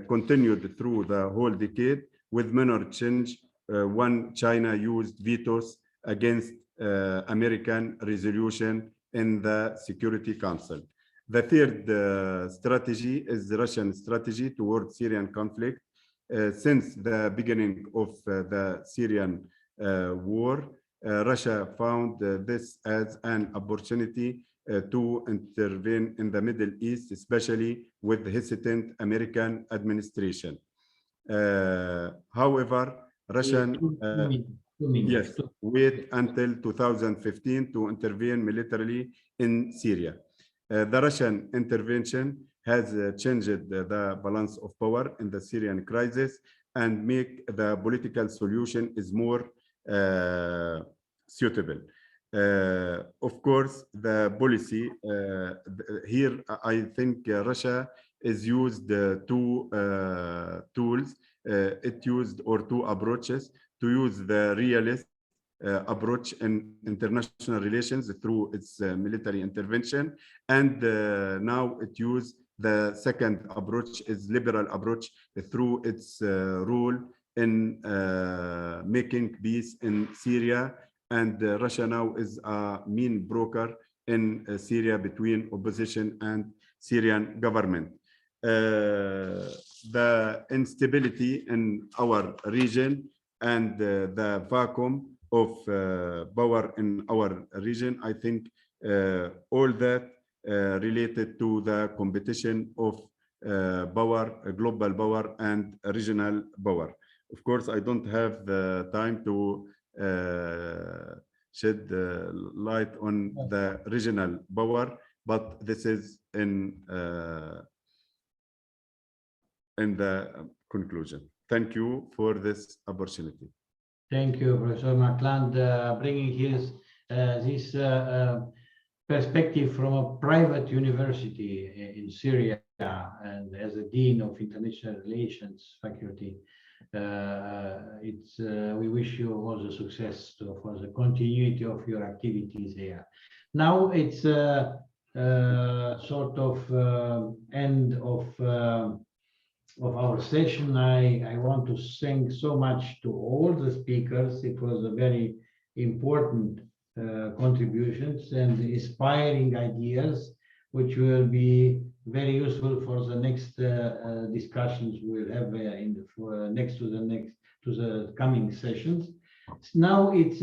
continued through the whole decade, with minor change when China used vetoes against American resolution in the Security Council. The third strategy is the Russian strategy towards Syrian conflict. Since the beginning of the Syrian war, Russia found this as an opportunity to intervene in the Middle East, especially with the hesitant American administration. However, Russian yes, wait until 2015 to intervene militarily in Syria. The Russian intervention has changed the balance of power in the Syrian crisis and make the political solution is more suitable. Of course, the policy here, I think Russia is used two tools. It used, or two approaches, to use the realist approach in international relations through its military intervention, and now it used the second approach, is liberal approach, through its role in making peace in Syria. And Russia now is a main broker in Syria between opposition and Syrian government. The instability in our region and the vacuum of power in our region, I think all that related to the competition of power, global power and regional power. Of course, I don't have the time to shed light on the regional power, but this is in the conclusion. Thank you for this opportunity. Thank you, Professor McClelland, bringing his this perspective from a private university in Syria, and as a Dean of International Relations Faculty. We wish you all the success for the continuity of your activities here. Now it's sort of end of our session. I want to thank so much to all the speakers. It was a very important contributions and inspiring ideas, which will be very useful for the next discussions we'll have in the, next to the coming sessions. Now it's